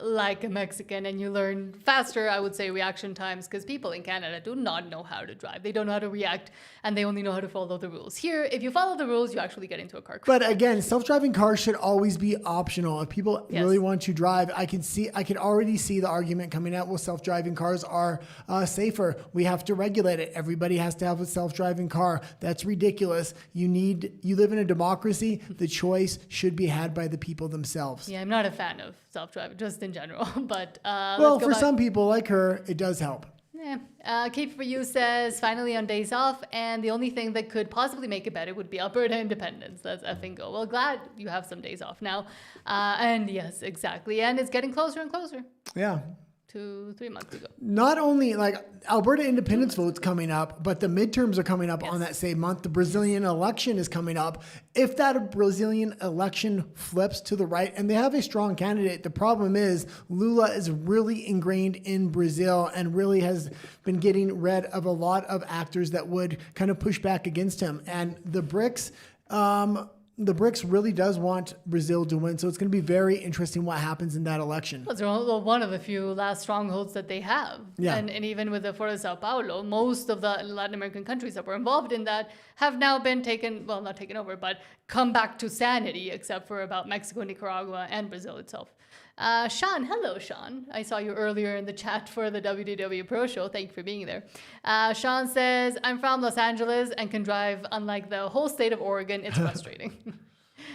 like a Mexican, and you learn faster, I would say, reaction times, because people in Canada do not know how to drive. They don't know how to react, and they only know how to follow the rules. Here, if you follow the rules, you actually get into a car crash. But again, self-driving cars should always be optional. If people really want to drive, I can already see the argument coming out, well, self-driving cars are safer. We have to regulate it. Everybody has to have a self-driving car. That's ridiculous. You live in a democracy. The choice should be had by the people themselves. Yeah, I'm not a fan of self-driving, just in general. But well, for some people like her, it does help. Yeah. Cape for You says, finally on days off, and the only thing that could possibly make it better would be Alberta independence. That's effing go. Well, glad you have some days off now. And yes, exactly. And it's getting closer and closer. Yeah. 2-3 months ago. Not only Alberta independence vote's coming up, but the midterms are coming up on that same month. The Brazilian election is coming up. If that Brazilian election flips to the right, and they have a strong candidate, the problem is Lula is really ingrained in Brazil and really has been getting rid of a lot of actors that would kind of push back against him. And the BRICS really does want Brazil to win, so it's going to be very interesting what happens in that election. Well, it's one of the few last strongholds that they have. Yeah. And even with the Foro de Sao Paulo, most of the Latin American countries that were involved in that have now been not taken over, but come back to sanity, except for about Mexico, Nicaragua, and Brazil itself. Sean, hello, Sean. I saw you earlier in the chat for the WDW Pro Show. Thank you for being there. Sean says, I'm from Los Angeles and can drive, unlike the whole state of Oregon. It's frustrating.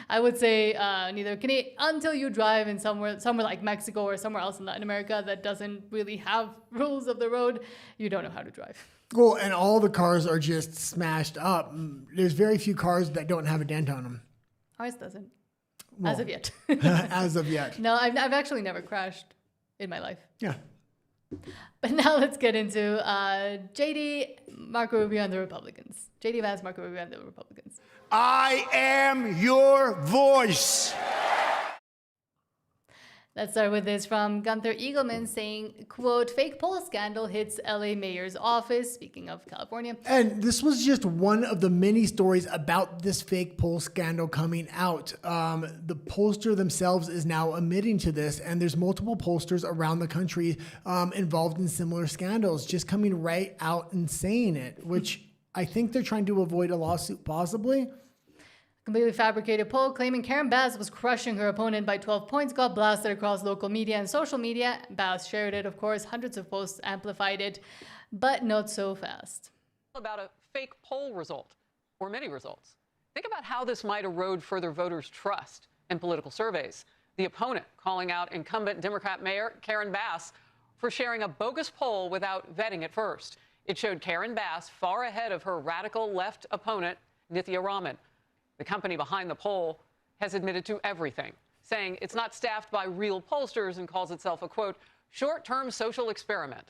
I would say neither can he until you drive in somewhere like Mexico or somewhere else in Latin America that doesn't really have rules of the road. You don't know how to drive. Well, and all the cars are just smashed up. There's very few cars that don't have a dent on them. Ours doesn't. Well, as of yet. As of yet. No, I've actually never crashed in my life. Yeah. But now let's get into JD, Marco Rubio, and the Republicans. JD Vance, Marco Rubio, and the Republicans. I am your voice. Let's start with this from Gunther Eagleman saying, quote, fake poll scandal hits LA mayor's office, speaking of California. And this was just one of the many stories about this fake poll scandal coming out. The pollster themselves is now admitting to this, and there's multiple pollsters around the country involved in similar scandals, just coming right out and saying it, which I think they're trying to avoid a lawsuit possibly. completely fabricated poll claiming Karen Bass was crushing her opponent by 12 points got blasted across local media and social media. Bass shared it, of course. Hundreds of posts amplified it, but not so fast. About a fake poll result, or many results. Think about how this might erode further voters' trust in political surveys. The opponent calling out incumbent Democrat Mayor Karen Bass for sharing a bogus poll without vetting it first. It showed Karen Bass far ahead of her radical left opponent, Nithya Raman. The company behind the poll has admitted to everything, saying it's not staffed by real pollsters and calls itself a, quote, short-term social experiment.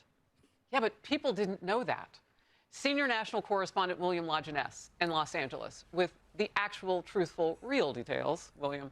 Yeah, but people didn't know that. Senior national correspondent William Lajeunesse in Los Angeles with the actual, truthful, real details. William.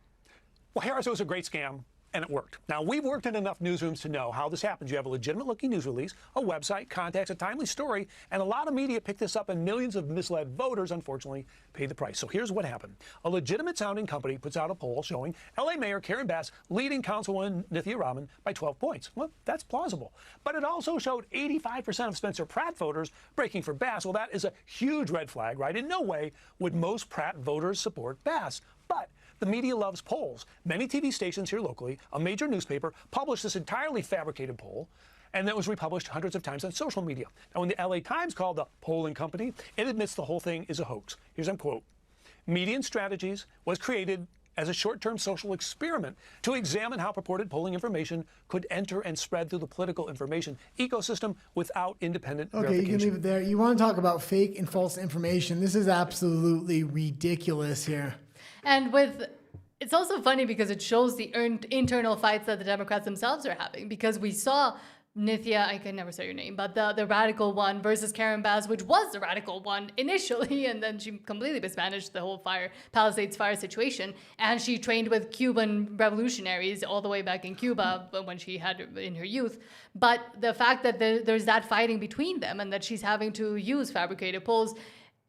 Well, Harris, it was a great scam, and it worked. Now, we've worked in enough newsrooms to know how this happens. You have a legitimate-looking news release, a website, contacts, a timely story, and a lot of media picked this up, and millions of misled voters, unfortunately, paid the price. So here's what happened. A legitimate-sounding company puts out a poll showing L.A. Mayor Karen Bass leading Councilwoman Nithya Raman by 12 points. Well, that's plausible. But it also showed 85% of Spencer Pratt voters breaking for Bass. Well, that is a huge red flag, right? In no way would most Pratt voters support Bass. But the media loves polls. Many TV stations here locally, a major newspaper, published this entirely fabricated poll, and that was republished hundreds of times on social media. Now, when the LA Times called the polling company, it admits the whole thing is a hoax. Here's a quote. Median Strategies was created as a short-term social experiment to examine how purported polling information could enter and spread through the political information ecosystem without independent verification. You can leave it there. You want to talk about fake and false information. This is absolutely ridiculous here. And it's also funny because it shows the internal fights that the Democrats themselves are having, because we saw Nithya, I can never say your name, but the radical one versus Karen Bass, which was the radical one initially, and then she completely mismanaged the whole Palisades fire situation. And she trained with Cuban revolutionaries all the way back in Cuba when she had in her youth. But the fact that there's that fighting between them and that she's having to use fabricated polls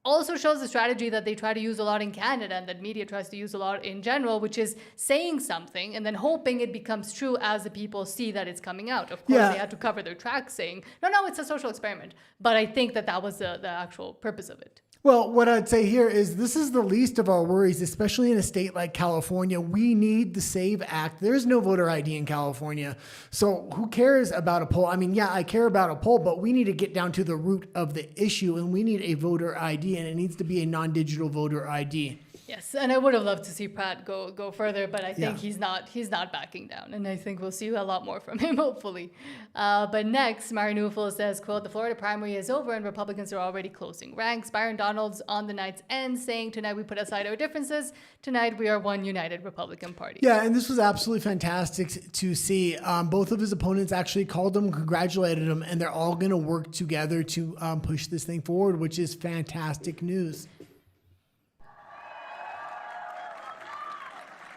also shows the strategy that they try to use a lot in Canada and that media tries to use a lot in general, which is saying something and then hoping it becomes true as the people see that it's coming out. Of course, they had to cover their tracks saying, no, it's a social experiment. But I think that was the actual purpose of it. Well, what I'd say here is this is the least of our worries, especially in a state like California. We need the SAVE Act. There's no voter ID in California. So who cares about a poll? I mean, yeah, I care about a poll, but we need to get down to the root of the issue, and we need a voter ID, and it needs to be a non-digital voter ID. Yes, and I would have loved to see Pratt go further, but I think he's not backing down, and I think we'll see a lot more from him, hopefully. But next, Mari Newful says, quote, the Florida primary is over and Republicans are already closing ranks. Byron Donalds on the night's end saying, tonight we put aside our differences. Tonight we are one united Republican Party. Yeah, and this was absolutely fantastic to see. Both of his opponents actually called him, congratulated him, and they're all going to work together to push this thing forward, which is fantastic news.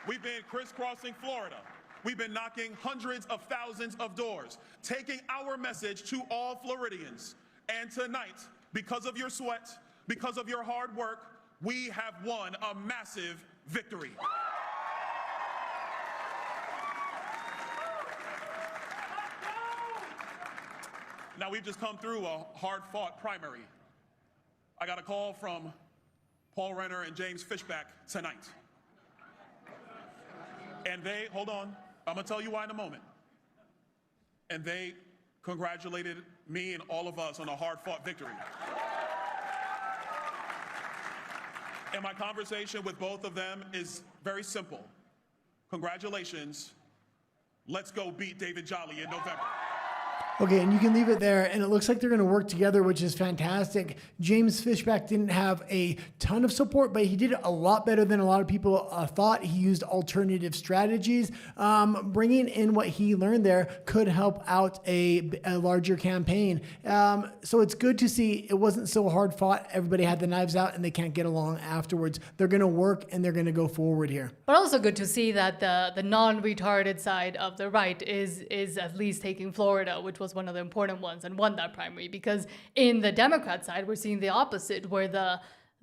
We've been crisscrossing Florida. We've been knocking hundreds of thousands of doors, taking our message to all Floridians. And tonight, because of your sweat, because of your hard work, we have won a massive victory. Now, we've just come through a hard-fought primary. I got a call from Paul Renner and James Fishback tonight. And they, hold on, I'm going to tell you why in a moment. And they congratulated me and all of us on a hard-fought victory. And my conversation with both of them is very simple. Congratulations. Let's go beat David Jolly in November. Okay, and you can leave it there, and it looks like they're going to work together, which is fantastic. James Fishback didn't have a ton of support, but he did it a lot better than a lot of people thought. He used alternative strategies. Bringing in what he learned there could help out a larger campaign. So it's good to see it wasn't so hard fought. Everybody had the knives out, and they can't get along afterwards. They're going to work, and they're going to go forward here. But also good to see that the non-retarded side of the right is at least taking Florida, which was one of the important ones, and won that primary, because in the Democrat side we're seeing the opposite, where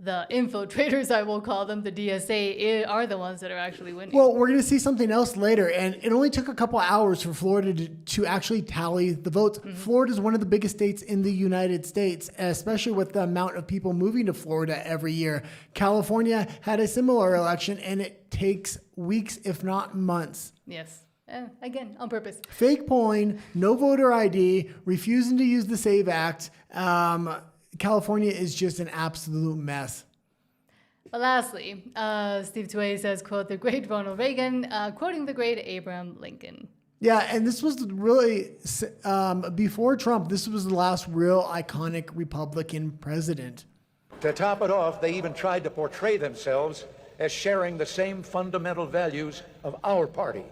the infiltrators, I will call them, the DSA, are the ones that are actually winning. Well, we're going to see something else later, and it only took a couple hours for Florida to actually tally the votes. Florida is one of the biggest states in the United States, especially with the amount of people moving to Florida every year. California had a similar election, and it takes weeks, if not months. Yes. Again, on purpose. Fake polling, no voter ID, refusing to use the SAVE Act. California is just an absolute mess. But lastly, Steve Tway says, quote, the great Ronald Reagan, quoting the great Abraham Lincoln. Yeah, and this was really, before Trump, this was the last real iconic Republican president. To top it off, they even tried to portray themselves as sharing the same fundamental values of our party.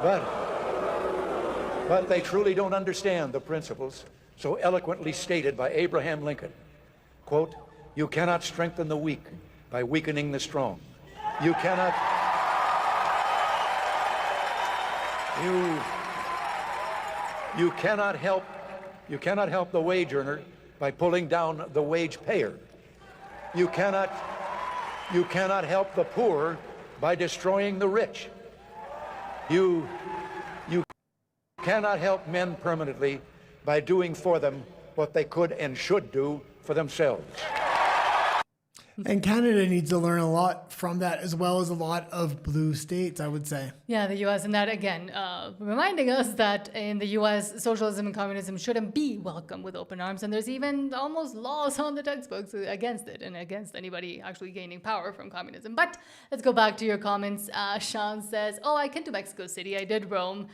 But they truly don't understand the principles so eloquently stated by Abraham Lincoln. Quote, you cannot strengthen the weak by weakening the strong. You cannot help the wage earner by pulling down the wage payer. You cannot help the poor by destroying the rich. You cannot help men permanently by doing for them what they could and should do for themselves. And Canada needs to learn a lot from that, as well as a lot of blue states, I would say. Yeah, the U.S. and that, again, reminding us that in the U.S., socialism and communism shouldn't be welcomed with open arms. And there's even almost laws on the textbooks against it and against anybody actually gaining power from communism. But let's go back to your comments. Sean says, oh, I can do Mexico City. I did Rome.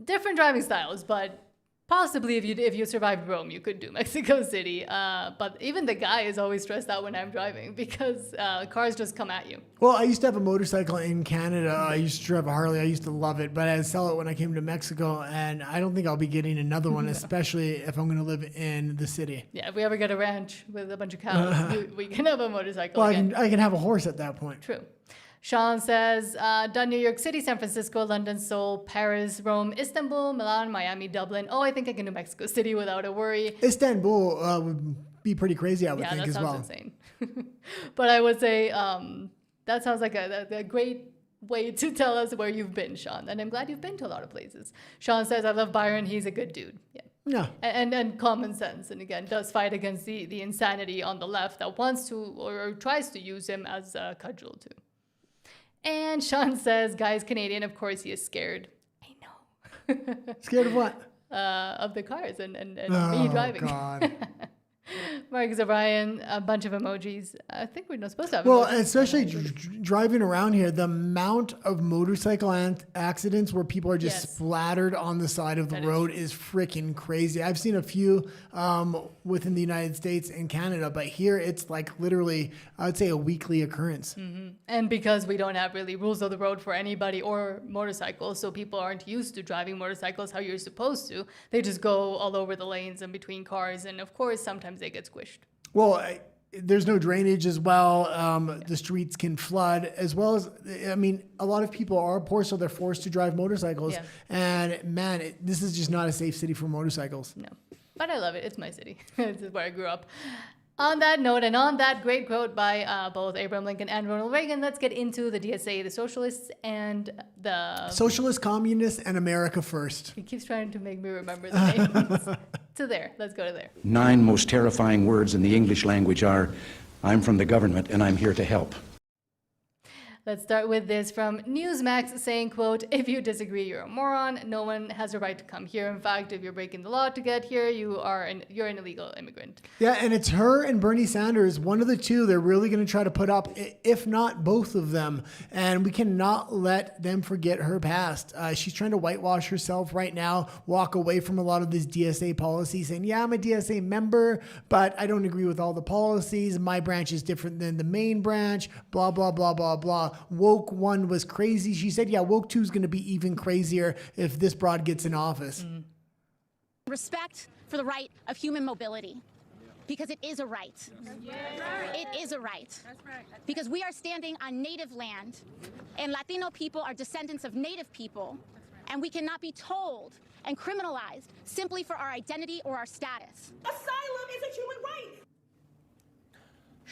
Different driving styles, but possibly if you survived Rome, you could do Mexico City. But even the guy is always stressed out when I'm driving because cars just come at you. Well, I used to have a motorcycle in Canada. I used to drive a Harley. I used to love it, but I had to sell it when I came to Mexico, and I don't think I'll be getting another one, especially if I'm going to live in the city. Yeah, if we ever get a ranch with a bunch of cows, we can have a motorcycle Well, again. I can have a horse at that point. True. Sean says, done New York City, San Francisco, London, Seoul, Paris, Rome, Istanbul, Milan, Miami, Dublin. Oh, I think I can do Mexico City without a worry. Istanbul would be pretty crazy, I would think, as well. Yeah, that sounds insane. But I would say that sounds like a great way to tell us where you've been, Sean. And I'm glad you've been to a lot of places. Sean says, I love Byron. He's a good dude. Yeah. Yeah. And common sense. And again, does fight against the insanity on the left that wants to or tries to use him as a cudgel too. And Sean says, guy's Canadian. Of course, he is scared. I know. Scared of what? Of the cars and me driving. God. Marcus O'Brien, a bunch of emojis. I think we're not supposed to have Well, emojis. especially driving around here, the amount of motorcycle accidents where people are just splattered on the side of the road is freaking crazy. I've seen a few within the United States and Canada, but here it's like literally, I would say, a weekly occurrence. Mm-hmm. And because we don't have really rules of the road for anybody or motorcycles, so people aren't used to driving motorcycles how you're supposed to. They just go all over the lanes and between cars. And of course, sometimes they get squished. Well, there's no drainage as well. The streets can flood as well as, I mean, a lot of people are poor, so they're forced to drive motorcycles. Yeah. And man, this is just not a safe city for motorcycles. No, but I love it. It's my city. This is where I grew up. On that note, and on that great quote by both Abraham Lincoln and Ronald Reagan, let's get into the DSA, the Socialists, and the... Socialists, Communists, and America First. He keeps trying to make me remember the names. To there. Let's go to there. 9 most terrifying words in the English language are, I'm from the government and I'm here to help. Let's start with this from Newsmax saying, quote, if you disagree, you're a moron. No one has a right to come here. In fact, if you're breaking the law to get here, you're an illegal immigrant. Yeah, and it's her and Bernie Sanders, one of the two they're really going to try to put up, if not both of them. And we cannot let them forget her past. She's trying to whitewash herself right now, walk away from a lot of this DSA policy, saying, yeah, I'm a DSA member, but I don't agree with all the policies. My branch is different than the main branch, blah, blah, blah, blah, blah. Woke 1 was crazy. She said, yeah, Woke 2 is going to be even crazier if this broad gets in office. Respect for the right of human mobility, because it is a right. It is a right. Because we are standing on native land, and Latino people are descendants of native people, and we cannot be told and criminalized simply for our identity or our status. Asylum is a human right.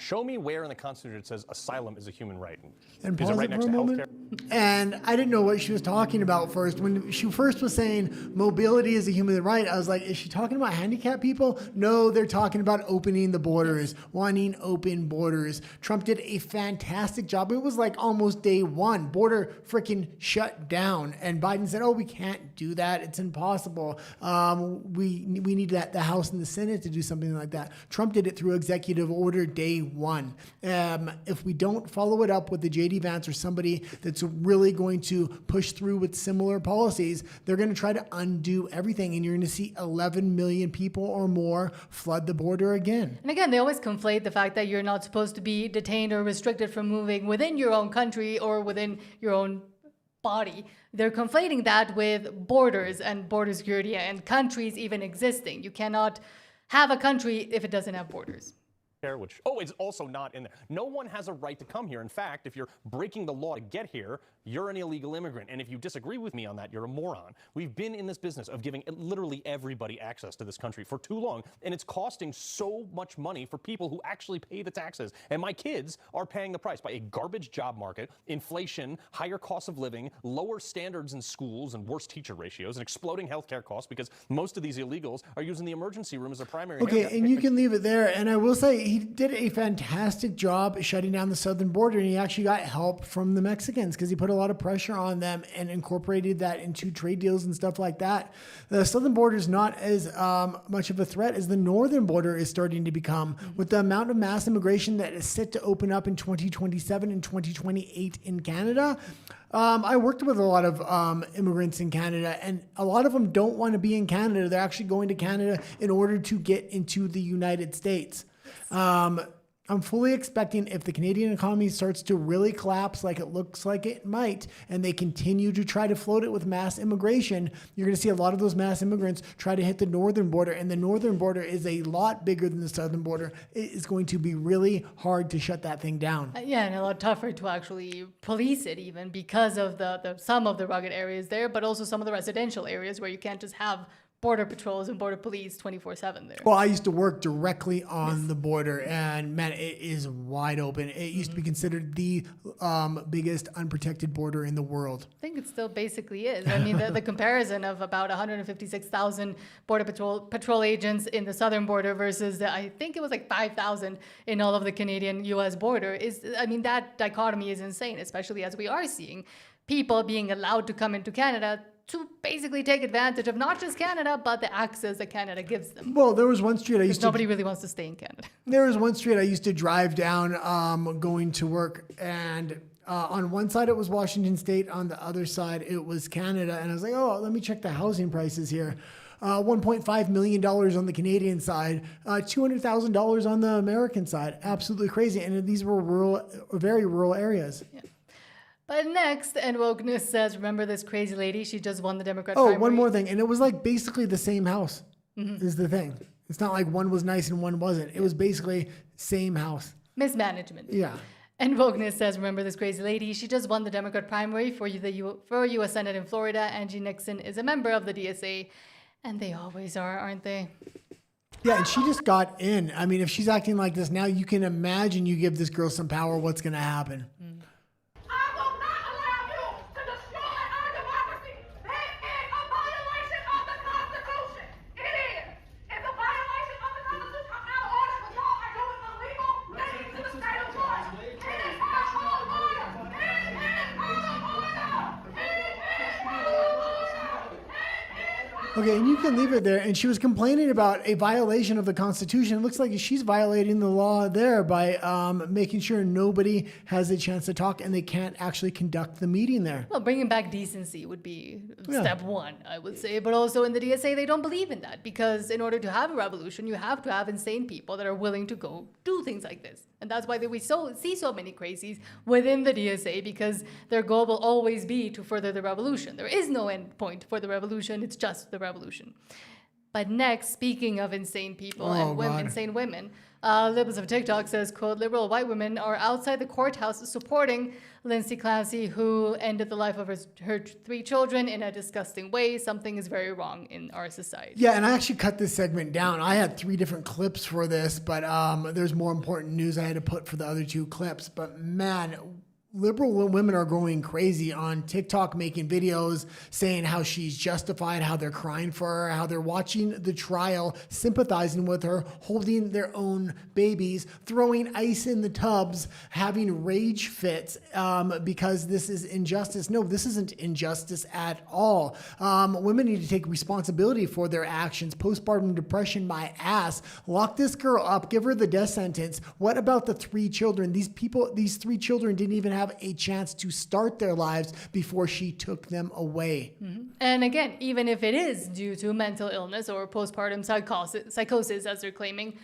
Show me where in the Constitution it says asylum is a human right. And is it pause right it next for a to moment. healthcare? And I didn't know what she was talking about first. When she first was saying mobility is a human right, I was like, is she talking about handicapped people? No, they're talking about opening the borders, wanting open borders. Trump did a fantastic job. It was like almost day one. Border freaking shut down. And Biden said, oh, we can't do that. It's impossible. We need the House and the Senate to do something like that. Trump did it through executive order day one. If we don't follow it up with the J.D. Vance or somebody that's really going to push through with similar policies, they're going to try to undo everything, and you're going to see 11 million people or more flood the border again. And again, they always conflate the fact that you're not supposed to be detained or restricted from moving within your own country or within your own body. They're conflating that with borders and border security and countries even existing. You cannot have a country if it doesn't have borders. Which, it's also not in there. No one has a right to come here. In fact, if you're breaking the law to get here, you're an illegal immigrant. And if you disagree with me on that, you're a moron. We've been in this business of giving literally everybody access to this country for too long, and it's costing so much money for people who actually pay the taxes. And my kids are paying the price by a garbage job market, inflation, higher cost of living, lower standards in schools and worse teacher ratios, and exploding healthcare costs because most of these illegals are using the emergency room as a primary. Okay, and you can leave it there. And I will say he did a fantastic job shutting down the southern border, and he actually got help from the Mexicans because he put a lot of pressure on them and incorporated that into trade deals and stuff like that. The southern border is not as much of a threat as the northern border is starting to become, with the amount of mass immigration that is set to open up in 2027 and 2028 in Canada. I worked with a lot of immigrants in Canada, and a lot of them don't want to be in Canada. They're actually going to Canada in order to get into the United States. I'm fully expecting if the Canadian economy starts to really collapse like it looks like it might, and they continue to try to float it with mass immigration, you're going to see a lot of those mass immigrants try to hit the northern border, and the northern border is a lot bigger than the southern border. It is going to be really hard to shut that thing down. Yeah, and a lot tougher to actually police it even because of the some of the rugged areas there, but also some of the residential areas where you can't just have border patrols and border police 24/7 there. Well, I used to work directly on the border, and man, it is wide open. It used to be considered the biggest unprotected border in the world. I think it still basically is. I mean, the comparison of about 156,000 border patrol agents in the southern border versus I think it was like 5,000 in all of the Canadian-U.S. border is, I mean, that dichotomy is insane, especially as we are seeing people being allowed to come into Canada to basically take advantage of not just Canada, but the access that Canada gives them. Well, there was one street I used to... Nobody really wants to stay in Canada. There was one street I used to drive down going to work, and on one side it was Washington State, on the other side it was Canada, and I was like, oh, let me check the housing prices here. $1.5 million on the Canadian side, $200,000 on the American side. Absolutely crazy. And these were very rural areas. Yeah. But next, and Wokeness says, remember this crazy lady? She just won the Democrat primary. Oh, one more thing. And it was like basically the same house is the thing. It's not like one was nice and one wasn't. It was basically same house. Mismanagement. Yeah. And Wokeness says, remember this crazy lady? She just won the Democrat primary for U.S. Senate in Florida. Angie Nixon is a member of the DSA. And they always are, aren't they? Yeah, and she just got in. I mean, if she's acting like this now, you can imagine you give this girl some power, what's going to happen. Okay, and you can leave it there. And she was complaining about a violation of the Constitution. It looks like she's violating the law there by making sure nobody has a chance to talk and they can't actually conduct the meeting there. Well, bringing back decency would be step one, I would say. But also in the DSA, they don't believe in that because in order to have a revolution, you have to have insane people that are willing to go do things like this. And that's why we see so many crazies within the DSA, because their goal will always be to further the revolution. There is no end point for the revolution. It's just the revolution. But next, speaking of insane people insane women, Libs of TikTok says, quote, liberal white women are outside the courthouse supporting Lindsay Clancy, who ended the life of her 3 children in a disgusting way. Something is very wrong in our society. Yeah, and I actually cut this segment down. I had 3 different clips for this, but there's more important news I had to put for the other 2 clips. But man, liberal women are going crazy on TikTok, making videos saying how she's justified, how they're crying for her, how they're watching the trial, sympathizing with her, holding their own babies, throwing ice in the tubs, having rage fits because this is injustice. No, this isn't injustice at all. Women need to take responsibility for their actions. Postpartum depression, my ass. Lock this girl up. Give her the death sentence. What about the 3 children? These 3 children didn't even have a chance to start their lives before she took them away. Mm-hmm. And again, even if it is due to mental illness or postpartum psychosis, as they're claiming,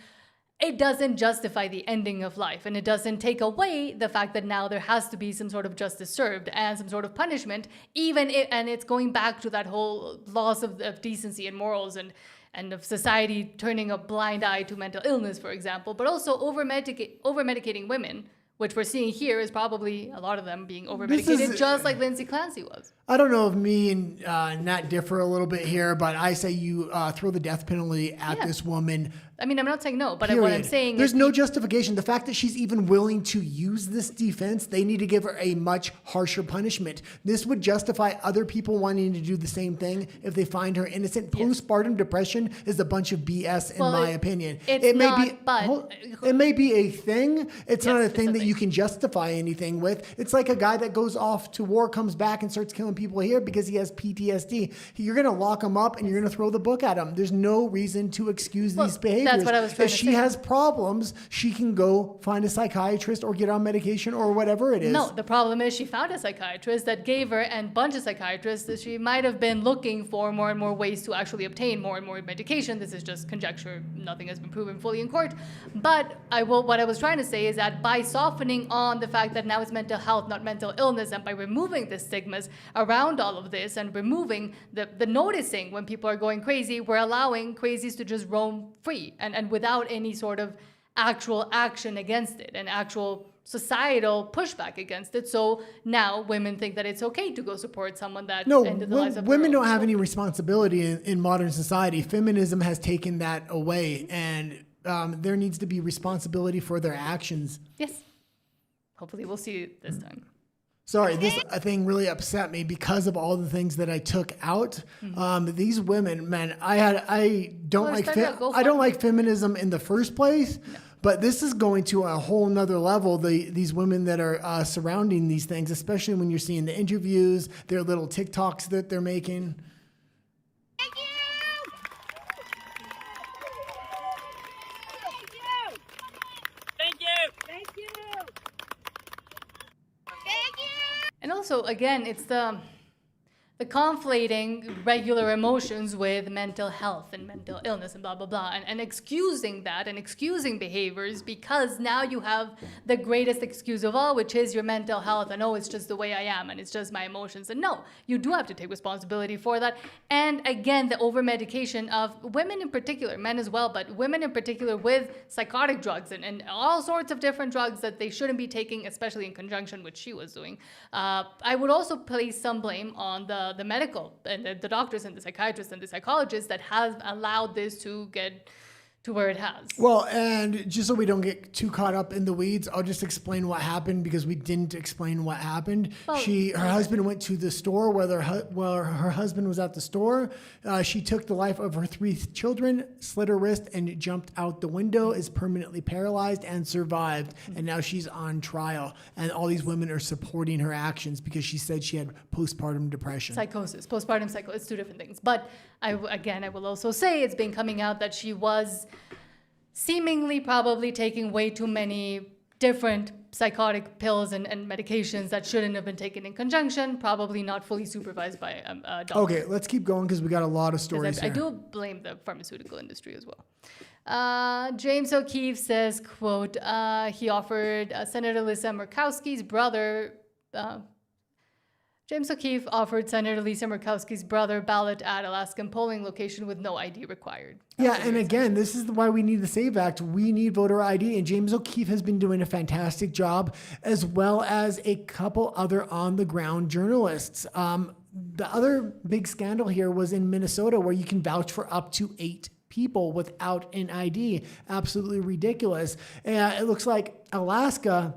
it doesn't justify the ending of life, and it doesn't take away the fact that now there has to be some sort of justice served and some sort of punishment, and it's going back to that whole loss of decency and morals and of society turning a blind eye to mental illness, for example, but also over-medicating women, which we're seeing here is probably a lot of them being over-medicated, just like Lindsay Clancy was. I don't know if me and Nat differ a little bit here, but I say you throw the death penalty at this woman. I mean, I'm not saying no, but Period. what I'm saying There's is no justification. The fact that she's even willing to use this defense, they need to give her a much harsher punishment. This would justify other people wanting to do the same thing if they find her innocent. Postpartum depression is a bunch of BS, in my opinion. It may be a thing. It's not a thing that you can justify anything with. It's like a guy that goes off to war, comes back, and starts killing people here because he has PTSD. You're going to lock him up and you're going to throw the book at him. There's no reason to excuse these behaviors. That's what I was trying if to she say. has problems, she can go find a psychiatrist or get on medication or whatever it is. No, the problem is she found a psychiatrist that gave her, and a bunch of psychiatrists, that she might have been looking for more and more ways to actually obtain more and more medication. This is just conjecture. Nothing has been proven fully in court. But what I was trying to say is that by softening on the fact that now it's mental health, not mental illness, and by removing the stigmas around all of this and removing the noticing when people are going crazy, we're allowing crazies to just roam free and without any sort of actual action against it and actual societal pushback against it. So now women think that it's okay to go support someone that ended the lives of women don't have any responsibility in modern society. Feminism has taken that away, and there needs to be responsibility for their actions. Yes. Hopefully we'll see it this time. Sorry, this thing really upset me because of all the things that I took out. These women, man, I don't like feminism in the first place, but this is going to a whole nother level. These women that are surrounding these things, especially when you're seeing the interviews, their little TikToks that they're making. Thank you. And also, again, it's the conflating regular emotions with mental health and mental illness and blah, blah, blah, and excusing that and excusing behaviors because now you have the greatest excuse of all, which is your mental health, and it's just the way I am and it's just my emotions. And no, you do have to take responsibility for that. And again, the over-medication of women in particular, men as well, but women in particular with psychotic drugs and all sorts of different drugs that they shouldn't be taking, especially in conjunction with she was doing. I would also place some blame on the medical and the doctors and the psychiatrists and the psychologists that have allowed this to get to where it has. Well, and just so we don't get too caught up in the weeds, I'll just explain what happened because we didn't explain what happened. Her husband went to the store while her husband was at the store. She took the life of her 3 children, slit her wrist, and jumped out the window, is permanently paralyzed and survived. And now she's on trial. And all these women are supporting her actions because she said she had postpartum depression. Psychosis, postpartum psychosis, it's 2 different things. But I will also say it's been coming out that she was seemingly probably taking way too many different psychotic pills and medications that shouldn't have been taken in conjunction, probably not fully supervised by a doctor. Okay, let's keep going because we got a lot of stories I here. do blame the pharmaceutical industry as well. James O'Keefe says, quote, he offered Senator Lisa Murkowski's brother James O'Keefe offered Senator Lisa Murkowski's brother ballot at Alaskan polling location with no ID required. Yeah, and again, this is why we need the SAVE Act. We need voter ID, and James O'Keefe has been doing a fantastic job, as well as a couple other on-the-ground journalists. The other big scandal here was in Minnesota, where you can vouch for up to 8 people without an ID. Absolutely ridiculous. It looks like Alaska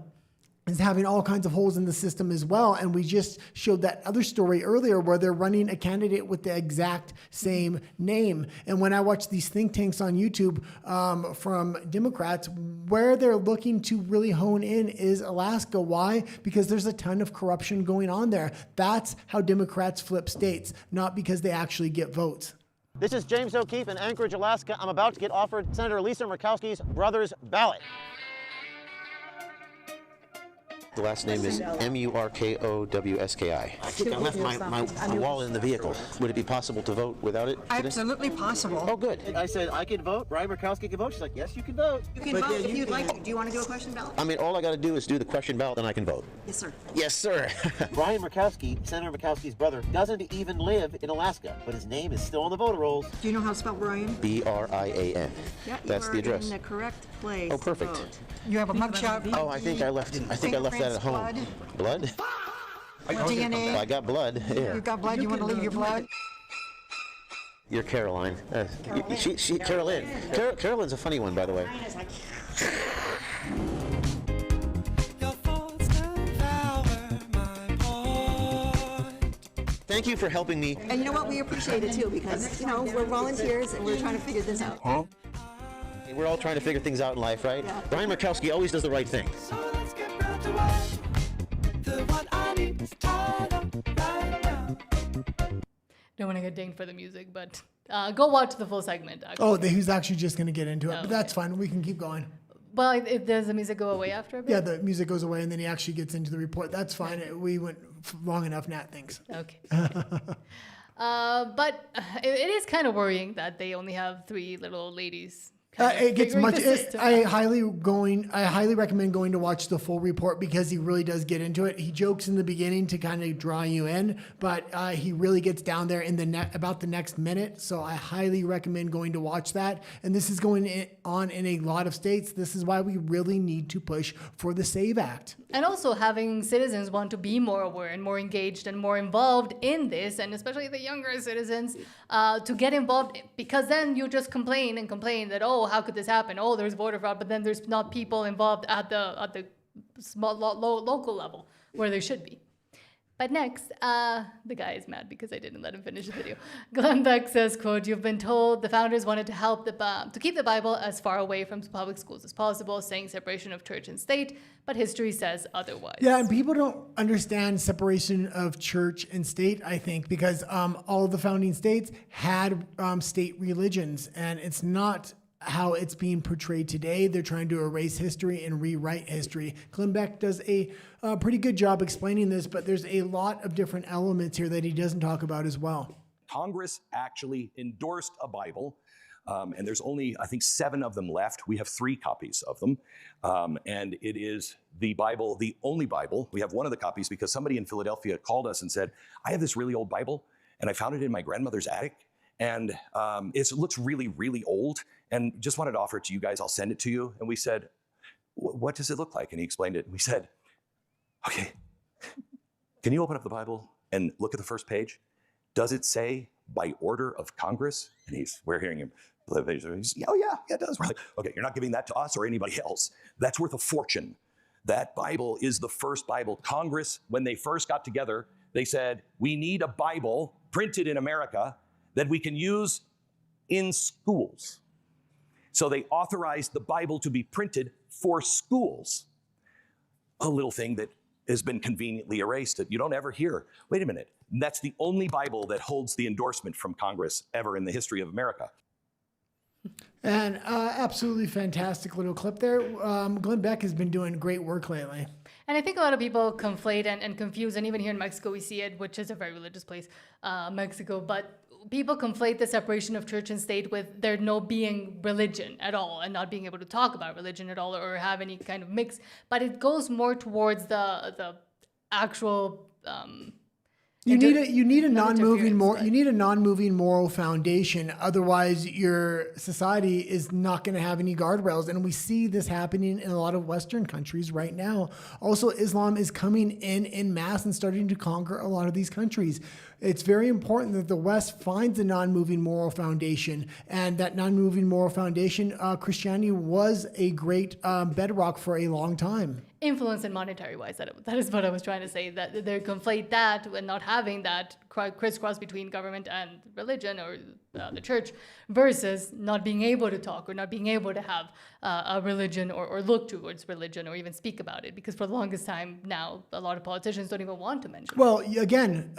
is having all kinds of holes in the system as well. And we just showed that other story earlier where they're running a candidate with the exact same name. And when I watch these think tanks on YouTube from Democrats, where they're looking to really hone in is Alaska. Why? Because there's a ton of corruption going on there. That's how Democrats flip states, not because they actually get votes. This is James O'Keefe in Anchorage, Alaska. I'm about to get offered Senator Lisa Murkowski's brother's ballot. The last name is Murkowski. I think I left my wallet in the vehicle. Would it be possible to vote without it today? Absolutely possible. Oh, good. I said I could vote. Brian Murkowski can vote. She's like, yes, you can vote. You can vote if you'd like. Do you want to do a question ballot? I mean, all I got to do is do the question ballot, and I can vote. Yes, sir. Yes, sir. Brian Murkowski, Senator Murkowski's brother, doesn't even live in Alaska, but his name is still on the voter rolls. Do you know how to spell Brian? Brian. Yeah, that's the address. You are in the correct place. Oh, perfect. Vote. You have a mugshot. Oh, I think I left that at home. Blood? DNA. I got blood. Yeah. You've got blood. You want to leave your blood? You're Caroline. Carolyn. Carolyn's a funny one, by the way. Thank you for helping me. And you know what? We appreciate it too because, you know, we're volunteers and we're trying to figure this out. Huh? We're all trying to figure things out in life, right? Yeah. Brian Murkowski always does the right thing. Don't want to get dinged for the music, but go watch the full segment. Actually. Oh, he's actually just going to get into it, but that's fine. We can keep going. Well, does the music go away after a bit? Yeah, the music goes away, and then he actually gets into the report. That's fine. We went long enough, Nat. Thanks. Okay. But it is kind of worrying that they only have 3 little ladies. It gets much. I highly recommend going to watch the full report because he really does get into it. He jokes in the beginning to kind of draw you in, but he really gets down there in about the next minute. So I highly recommend going to watch that. And this is going on in a lot of states. This is why we really need to push for the SAVE Act. And also having citizens want to be more aware and more engaged and more involved in this, and especially the younger citizens, to get involved, because then you just complain that, oh, how could this happen? Oh, there's voter fraud, but then there's not people involved at the small local level where they should be. But next, the guy is mad because I didn't let him finish the video. Glenn Beck says, quote, "You've been told the founders wanted to help to keep the Bible as far away from public schools as possible, saying separation of church and state, but history says otherwise." Yeah, and people don't understand separation of church and state, I think, because all of the founding states had state religions, and it's not how it's being portrayed today. They're trying to erase history and rewrite history. Glenn Beck does a pretty good job explaining this, but there's a lot of different elements here that he doesn't talk about as well. Congress actually endorsed a Bible, and there's only, I think, 7 of them left. We have 3 copies of them, and it is the Bible, the only Bible. We have one of the copies because somebody in Philadelphia called us and said, I have this really old Bible, and I found it in my grandmother's attic, and it looks really, really old, and just wanted to offer it to you guys. I'll send it to you. And we said, what does it look like? And he explained it. And we said, okay, can you open up the Bible and look at the first page? Does it say by order of Congress? And we're hearing him. He's, oh yeah, it does. We're like, okay, you're not giving that to us or anybody else. That's worth a fortune. That Bible is the first Bible. Congress, when they first got together, they said, we need a Bible printed in America that we can use in schools. So they authorized the Bible to be printed for schools. A little thing that has been conveniently erased that you don't ever hear. Wait a minute, that's the only Bible that holds the endorsement from Congress ever in the history of America. And absolutely fantastic little clip there. Glenn Beck has been doing great work lately. And I think a lot of people conflate and confuse, and even here in Mexico we see it, which is a very religious place, Mexico, but people conflate the separation of church and state with there no being religion at all and not being able to talk about religion at all or have any kind of mix. But it goes more towards the actual You need a non-moving moral foundation. Otherwise, your society is not going to have any guardrails. And we see this happening in a lot of Western countries right now. Also, Islam is coming in mass and starting to conquer a lot of these countries. It's very important that the West finds a non-moving moral foundation, and that non-moving moral foundation, Christianity was a great bedrock for a long time. Influence and monetary wise, that is what I was trying to say, that they conflate that and not having that crisscross between government and religion or the church versus not being able to talk or not being able to have a religion or look towards religion or even speak about it, because for the longest time now a lot of politicians don't even want to mention it. Well, again,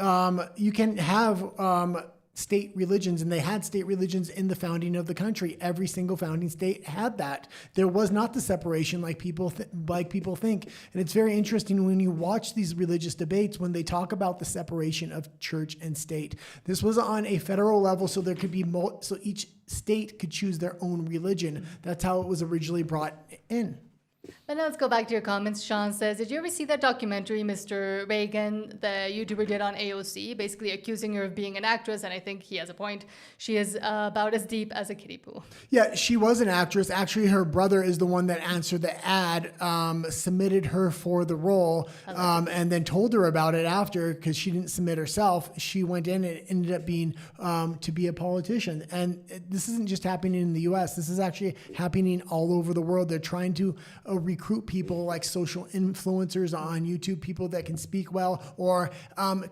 you can have state religions, and they had state religions in the founding of the country. Every single founding state had that. There was not the separation like people think. And it's very interesting when you watch these religious debates when they talk about the separation of church and state. This was on a federal level, so there could be so each state could choose their own religion. That's how it was originally brought in. But now let's go back to your comments. Sean says, did you ever see that documentary Mr. Reagan, the YouTuber did on AOC, basically accusing her of being an actress? And I think he has a point. She is about as deep as a kiddie pool. Yeah, she was an actress. Actually, her brother is the one that answered the ad, submitted her for the role, and then told her about it after, because she didn't submit herself. She went in and ended up being to be a politician. And this isn't just happening in the U.S. This is actually happening all over the world. They're trying to recruit people like social influencers on YouTube, people that can speak well or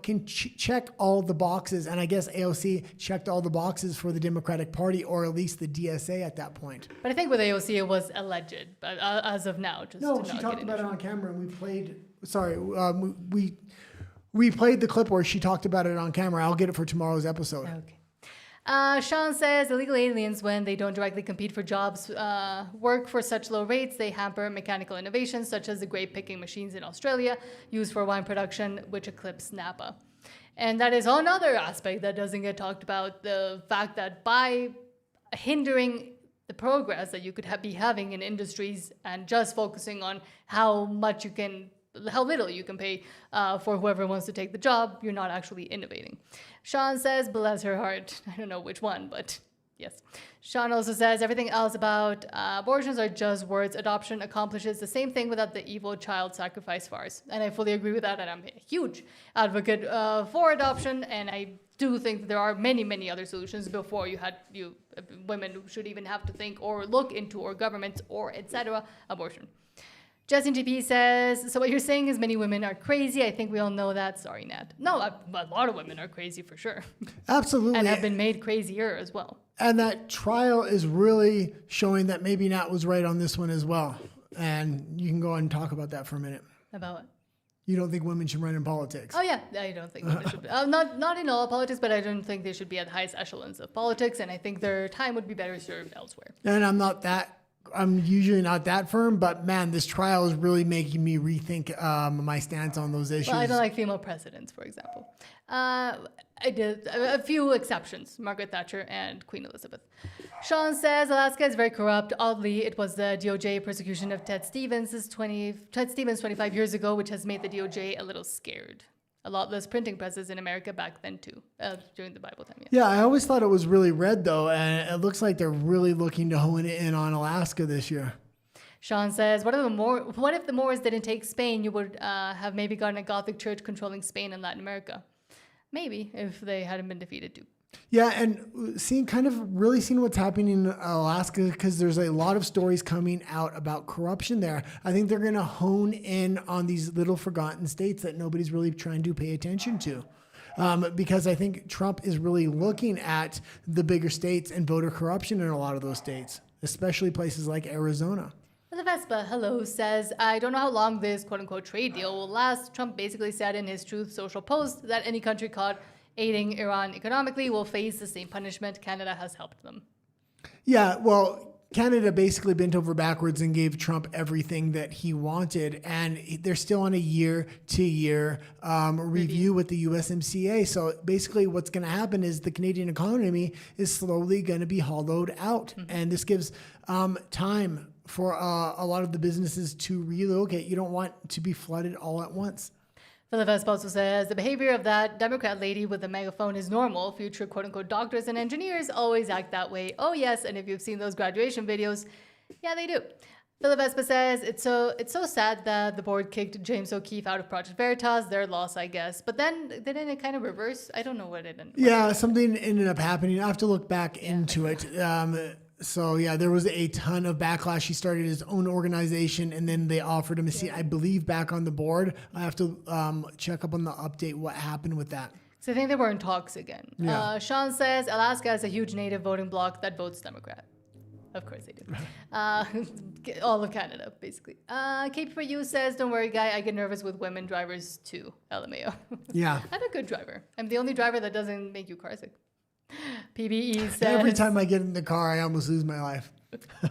can check all the boxes. And I guess AOC checked all the boxes for the Democratic Party, or at least the DSA at that point. But I think with AOC it was alleged, but as of now. No, she talked about it on camera, and we played the clip where she talked about it on camera. I'll get it for tomorrow's episode. Okay. Sean says illegal aliens, when they don't directly compete for jobs, work for such low rates, they hamper mechanical innovations such as the grape picking machines in Australia used for wine production, which eclipse Napa. And that is another aspect that doesn't get talked about, the fact that by hindering the progress that you could be having in industries and just focusing on how little you can pay for whoever wants to take the job, you're not actually innovating. Sean says, bless her heart. I don't know which one, but yes. Sean also says, everything else about abortions are just words. Adoption accomplishes the same thing without the evil child sacrifice farce. And I fully agree with that, and I'm a huge advocate for adoption, and I do think that there are many, many other solutions before women should even have to think or look into, or governments, or etc., abortion. Justin TP says, so what you're saying is many women are crazy. I think we all know that. Sorry, Nat. No, a lot of women are crazy for sure. Absolutely. And have been made crazier as well. And that trial is really showing that maybe Nat was right on this one as well. And you can go on and talk about that for a minute. About what? You don't think women should run in politics? Oh, yeah. I don't think women should be. Not in all politics, but I don't think they should be at the highest echelons of politics. And I think their time would be better served elsewhere. And I'm usually not that firm, but man, this trial is really making me rethink my stance on those issues. Well, I don't like female presidents, for example. I did a few exceptions, Margaret Thatcher and Queen Elizabeth. Sean says Alaska is very corrupt. Oddly, it was the DOJ persecution of Ted Stevens 25 years ago, which has made the DOJ a little scared. A lot less printing presses in America back then too, during the Bible time. Yeah, I always thought it was really red though, and it looks like they're really looking to hone it in on Alaska this year. Sean says, what if the Moors didn't take Spain? You would have maybe gotten a Gothic church controlling Spain and Latin America. Maybe, if they hadn't been defeated too. Yeah, and seeing what's happening in Alaska, because there's a lot of stories coming out about corruption there. I think they're going to hone in on these little forgotten states that nobody's really trying to pay attention to. Because I think Trump is really looking at the bigger states and voter corruption in a lot of those states, especially places like Arizona. The Vespa, hello, says, I don't know how long this quote-unquote trade deal will last. Trump basically said in his Truth Social post that any country caught aiding Iran economically will face the same punishment. Canada has helped them. Yeah, well, Canada basically bent over backwards and gave Trump everything that he wanted, and they're still on a year-to-year review with the USMCA. So basically what's going to happen is the Canadian economy is slowly going to be hollowed out, and this gives time for a lot of the businesses to relocate. You don't want to be flooded all at once. Philip also says the behavior of that Democrat lady with the megaphone is normal. Future quote-unquote doctors and engineers always act that way. Oh yes, and if you've seen those graduation videos, yeah, they do. Philip says it's so sad that the board kicked James O'Keefe out of Project Veritas. Their loss, I guess. But then didn't it kind of reverse? I don't know what it ended. Yeah, something ended up happening. I have to look back into it. So yeah, there was a ton of backlash. He started his own organization, and then they offered him a seat, I believe, back on the board. I have to check up on the update what happened with that. So I think they were in talks again. Yeah. Sean says Alaska has a huge native voting bloc that votes Democrat. Of course they do. All of Canada, basically. KP4U says, don't worry, guy, I get nervous with women drivers too. LMAO. Yeah. I'm a good driver. I'm the only driver that doesn't make you car sick. PBE says... Every time I get in the car, I almost lose my life.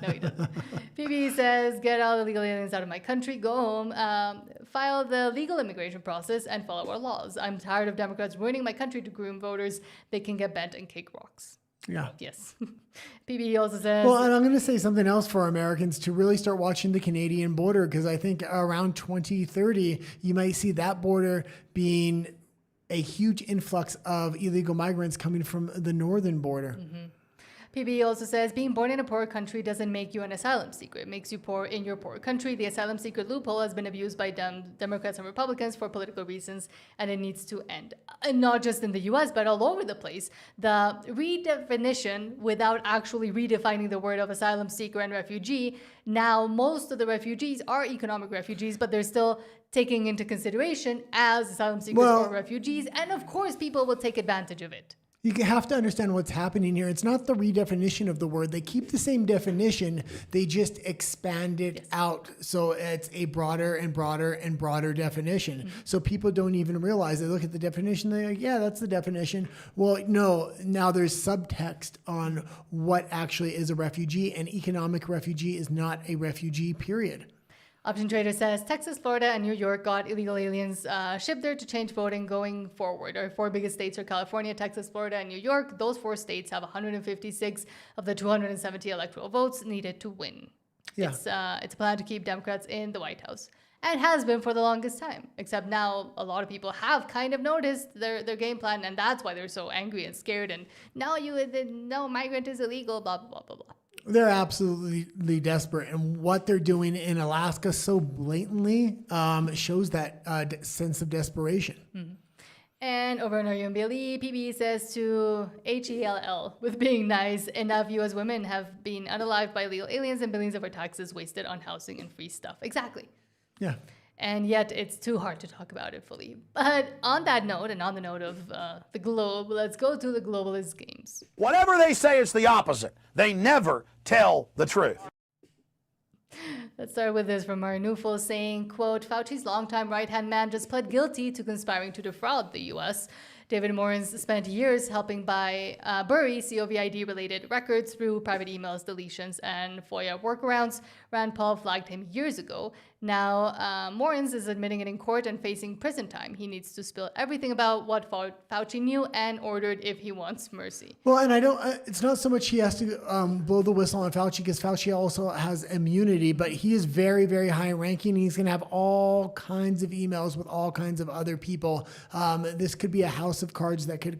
No, he doesn't. PBE says, get all illegal aliens out of my country, go home, file the legal immigration process, and follow our laws. I'm tired of Democrats ruining my country to groom voters. They can get bent and kick rocks. Yeah. Yes. PBE also says... Well, and I'm going to say something else for Americans to really start watching the Canadian border, because I think around 2030, you might see that border being a huge influx of illegal migrants coming from the northern border. Mm-hmm. PBE also says, being born in a poor country doesn't make you an asylum seeker. It makes you poor in your poor country. The asylum seeker loophole has been abused by Democrats and Republicans for political reasons, and it needs to end. And not just in the US, but all over the place. The redefinition, without actually redefining the word of asylum seeker and refugee, now most of the refugees are economic refugees, but they're still taking into consideration as asylum seekers or refugees. And of course, people will take advantage of it. You have to understand what's happening here. It's not the redefinition of the word. They keep the same definition. They just expand it out. So it's a broader and broader and broader definition. Mm-hmm. So people don't even realize. They look at the definition. They're like, yeah, that's the definition. Well, no, now there's subtext on what actually is a refugee. An economic refugee is not a refugee, period. Option Trader says Texas, Florida, and New York got illegal aliens shipped there to change voting going forward. Our four biggest states are California, Texas, Florida, and New York. Those four states have 156 of the 270 electoral votes needed to win. Yeah. It's a plan to keep Democrats in the White House, and has been for the longest time. Except now a lot of people have kind of noticed their game plan, and that's why they're so angry and scared. And now migrant is illegal, blah, blah, blah, blah, blah. They're absolutely desperate, and what they're doing in Alaska so blatantly shows that sense of desperation. Mm-hmm. And over on our UMBLE, PBE says to HELL, with being nice, enough you as women have been unalived by illegal aliens and billions of our taxes wasted on housing and free stuff. Exactly. Yeah. And yet it's too hard to talk about it fully. But on that note, and on the note of the globe, let's go to the Globalist Games. Whatever they say, it's the opposite. They never tell the truth. Let's start with this from Marnufel saying, quote, Fauci's longtime right-hand man just pled guilty to conspiring to defraud the U.S. David Morans spent years helping bury COVID-related records through private emails, deletions, and FOIA workarounds. Rand Paul flagged him years ago. Now, Morans is admitting it in court and facing prison time. He needs to spill everything about what Fauci knew and ordered if he wants mercy. Well, and it's not so much he has to blow the whistle on Fauci, because Fauci also has immunity, but he is very, very high ranking. He's going to have all kinds of emails with all kinds of other people. This could be a house of cards that could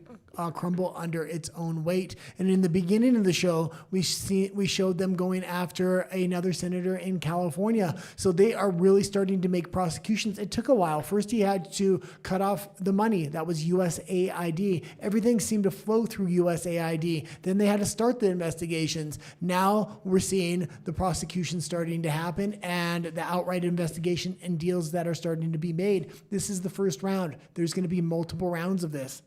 crumble under its own weight. And in the beginning of the show, we showed them going after another senator in California. So they are really starting to make prosecutions. It took a while. First, he had to cut off the money. That was USAID. Everything seemed to flow through USAID. Then they had to start the investigations. Now we're seeing the prosecution starting to happen and the outright investigation and deals that are starting to be made. This is the first round. There's going to be multiple rounds of this.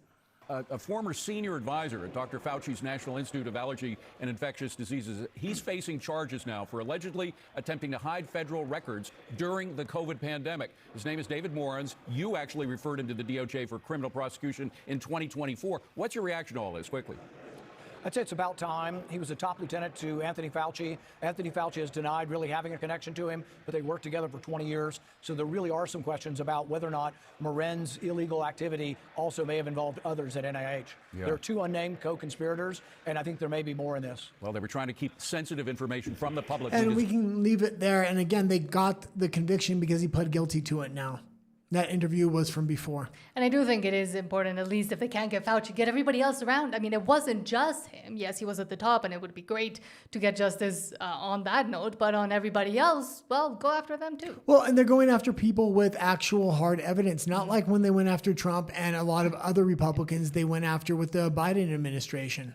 A former senior advisor at Dr. Fauci's National Institute of Allergy and Infectious Diseases, he's facing charges now for allegedly attempting to hide federal records during the COVID pandemic. His name is David Morans. You actually referred him to the DOJ for criminal prosecution in 2024. What's your reaction to all this, quickly? I'd say it's about time. He was a top lieutenant to Anthony Fauci. Anthony Fauci has denied really having a connection to him, but they worked together for 20 years. So there really are some questions about whether or not Moran's illegal activity also may have involved others at NIH. Yeah. There are two unnamed co-conspirators, and I think there may be more in this. Well, they were trying to keep sensitive information from the public. And we can leave it there. And again, they got the conviction because he pled guilty to it now. That interview was from before. And I do think it is important, at least if they can't get Fauci, get everybody else around. I mean, it wasn't just him. Yes, he was at the top, and it would be great to get justice on that note. But on everybody else, well, go after them too. Well, and they're going after people with actual hard evidence, not like when they went after Trump and a lot of other Republicans they went after with the Biden administration.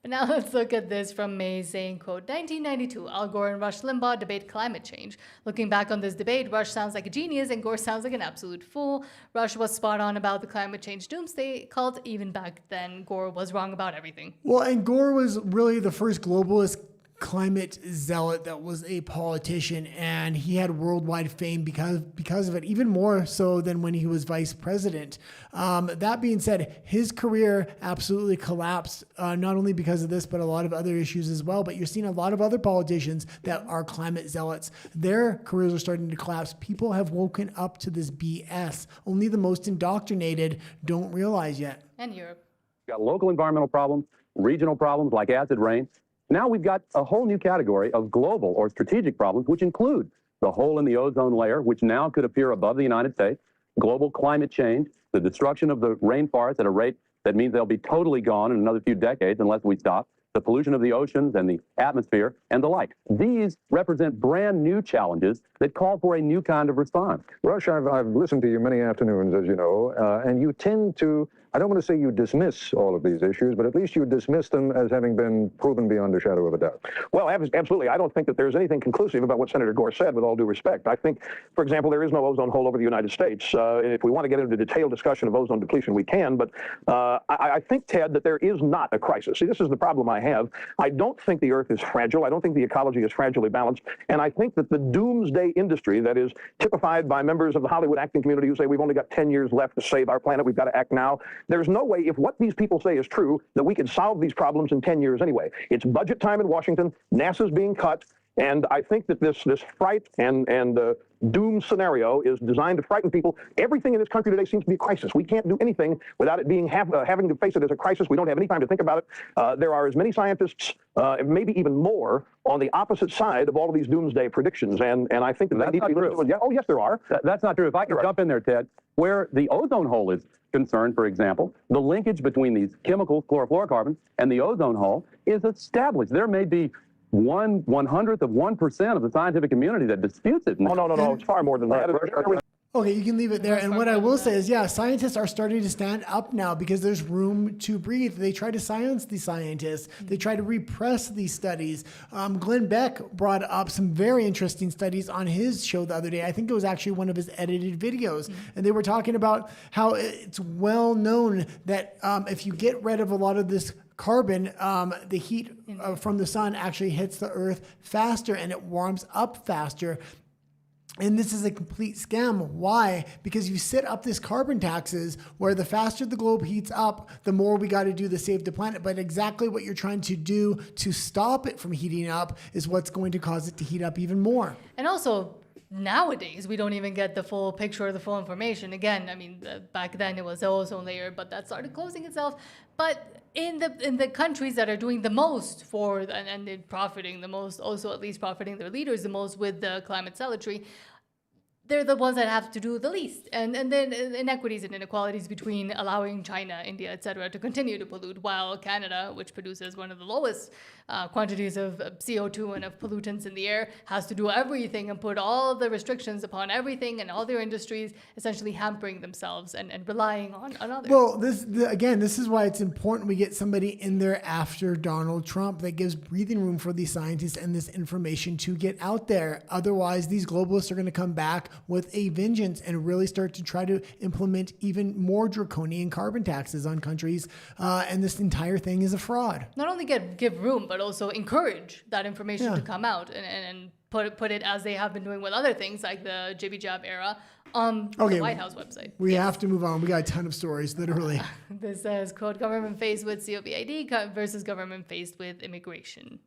But now let's look at this from May saying, quote, 1992, Al Gore and Rush Limbaugh debate climate change. Looking back on this debate, Rush sounds like a genius and Gore sounds like an absolute fool. Rush was spot on about the climate change doomsday cult. Even back then, Gore was wrong about everything. Well, and Gore was really the first globalist climate zealot that was a politician, and he had worldwide fame because of it, even more so than when he was vice president. That being said, his career absolutely collapsed, not only because of this, but a lot of other issues as well. But you're seeing a lot of other politicians that are climate zealots. Their careers are starting to collapse. People have woken up to this BS. Only the most indoctrinated don't realize yet. And Europe. We've got local environmental problems, regional problems like acid rain. Now we've got a whole new category of global or strategic problems, which include the hole in the ozone layer, which now could appear above the United States, global climate change, the destruction of the rainforest at a rate that means they'll be totally gone in another few decades unless we stop, the pollution of the oceans and the atmosphere, and the like. These represent brand new challenges that call for a new kind of response. Rush, I've listened to you many afternoons, as you know, and you tend to, I don't want to say you dismiss all of these issues, but at least you dismiss them as having been proven beyond a shadow of a doubt. Well, absolutely. I don't think that there's anything conclusive about what Senator Gore said, with all due respect. I think, for example, there is no ozone hole over the United States. If we want to get into a detailed discussion of ozone depletion, we can. But I think, Ted, that there is not a crisis. See, this is the problem I have. I don't think the Earth is fragile. I don't think the ecology is fragilely balanced. And I think that the doomsday industry that is typified by members of the Hollywood acting community who say we've only got 10 years left to save our planet, we've got to act now. There's no way, if what these people say is true, that we can solve these problems in 10 years anyway. It's budget time in Washington. NASA's being cut. And I think that this fright and doom scenario is designed to frighten people. Everything in this country today seems to be a crisis. We can't do anything without it being having to face it as a crisis. We don't have any time to think about it. There are as many scientists, maybe even more, on the opposite side of all of these doomsday predictions. And I think that that's need to be true. yeah, oh, yes, there are. That's not true. If I could jump in there, Ted, where the ozone hole is concerned, for example, the linkage between these chemicals, chlorofluorocarbons, and the ozone hole is established. There may be 1/100th of 1% of the scientific community that disputes it. Oh, no. It's far more than that. Okay, you can leave it there. And what I will say is, yeah, scientists are starting to stand up now because there's room to breathe. They try to silence the scientists. They try to repress these studies. Glenn Beck brought up some very interesting studies on his show the other day. I think it was actually one of his edited videos. And they were talking about how it's well known that if you get rid of a lot of this carbon, the heat from the sun actually hits the earth faster and it warms up faster. And this is a complete scam. Why? Because you set up this carbon taxes where the faster the globe heats up, the more we got to do to save the planet. But exactly what you're trying to do to stop it from heating up is what's going to cause it to heat up even more. And also, nowadays, we don't even get the full picture or the full information. Again, I mean, back then it was the ozone layer, but that started closing itself. But in the countries that are doing the most for and profiting the most, also at least profiting their leaders the most with the climate zealotry, they're the ones that have to do the least. And then inequities and inequalities between allowing China, India, etc. to continue to pollute, while Canada, which produces one of the lowest quantities of CO2 and of pollutants in the air, has to do everything and put all the restrictions upon everything and all their industries, essentially hampering themselves and relying on others. Well, this is why it's important we get somebody in there after Donald Trump that gives breathing room for these scientists and this information to get out there. Otherwise, these globalists are going to come back with a vengeance and really start to try to implement even more draconian carbon taxes on countries. And this entire thing is a fraud. Not only give room, but also encourage that information to come out and put it as they have been doing with other things like the Jibby Jab era on the White House website. We have to move on. We got a ton of stories, literally. This says, quote, government faced with COVID versus government faced with immigration.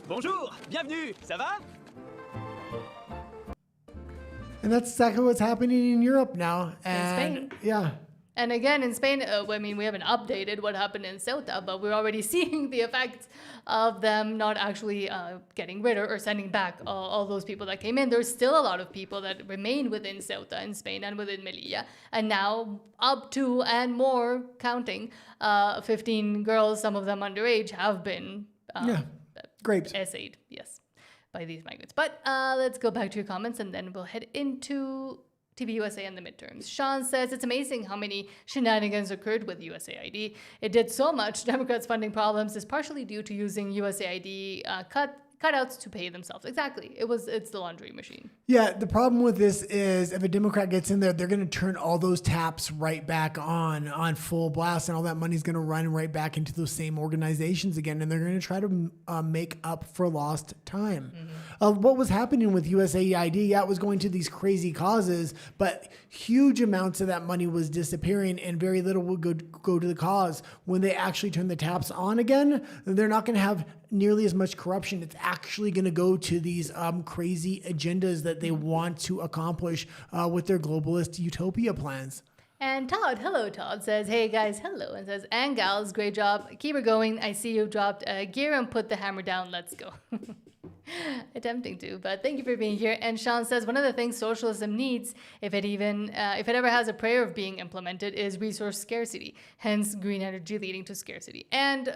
Bonjour, bienvenue, ça va? And that's exactly what's happening in Europe now. And Spain. Yeah. And again, in Spain, I mean, we haven't updated what happened in Ceuta, but we're already seeing the effects of them not actually getting rid or sending back all those people that came in. There's still a lot of people that remain within Ceuta in Spain and within Melilla. And now up to and more counting, 15 girls, some of them underage, have been raped. Essayed, yes, by these migrants. But let's go back to your comments and then we'll head into TPUSA and the midterms. Sean says it's amazing how many shenanigans occurred with USAID. It did so much. Democrats' funding problems is partially due to using USAID cutouts to pay themselves. Exactly. It's the laundry machine. Yeah, the problem with this is if a Democrat gets in there, they're going to turn all those taps right back on full blast, and all that money's going to run right back into those same organizations again, and they're going to try to make up for lost time. What was happening with USAID, it was going to these crazy causes, but huge amounts of that money was disappearing, and very little would go to the cause. When they actually turn the taps on again, they're not going to have nearly as much corruption. It's actually going to go to these crazy agendas that they want to accomplish with their globalist utopia plans. And Todd, hello Todd, says, hey guys, hello, and says, and gals, great job. Keep her going. I see you've dropped gear and put the hammer down. Let's go. Attempting to, but thank you for being here. And Sean says one of the things socialism needs, if it ever has a prayer of being implemented, is resource scarcity. Hence, green energy leading to scarcity and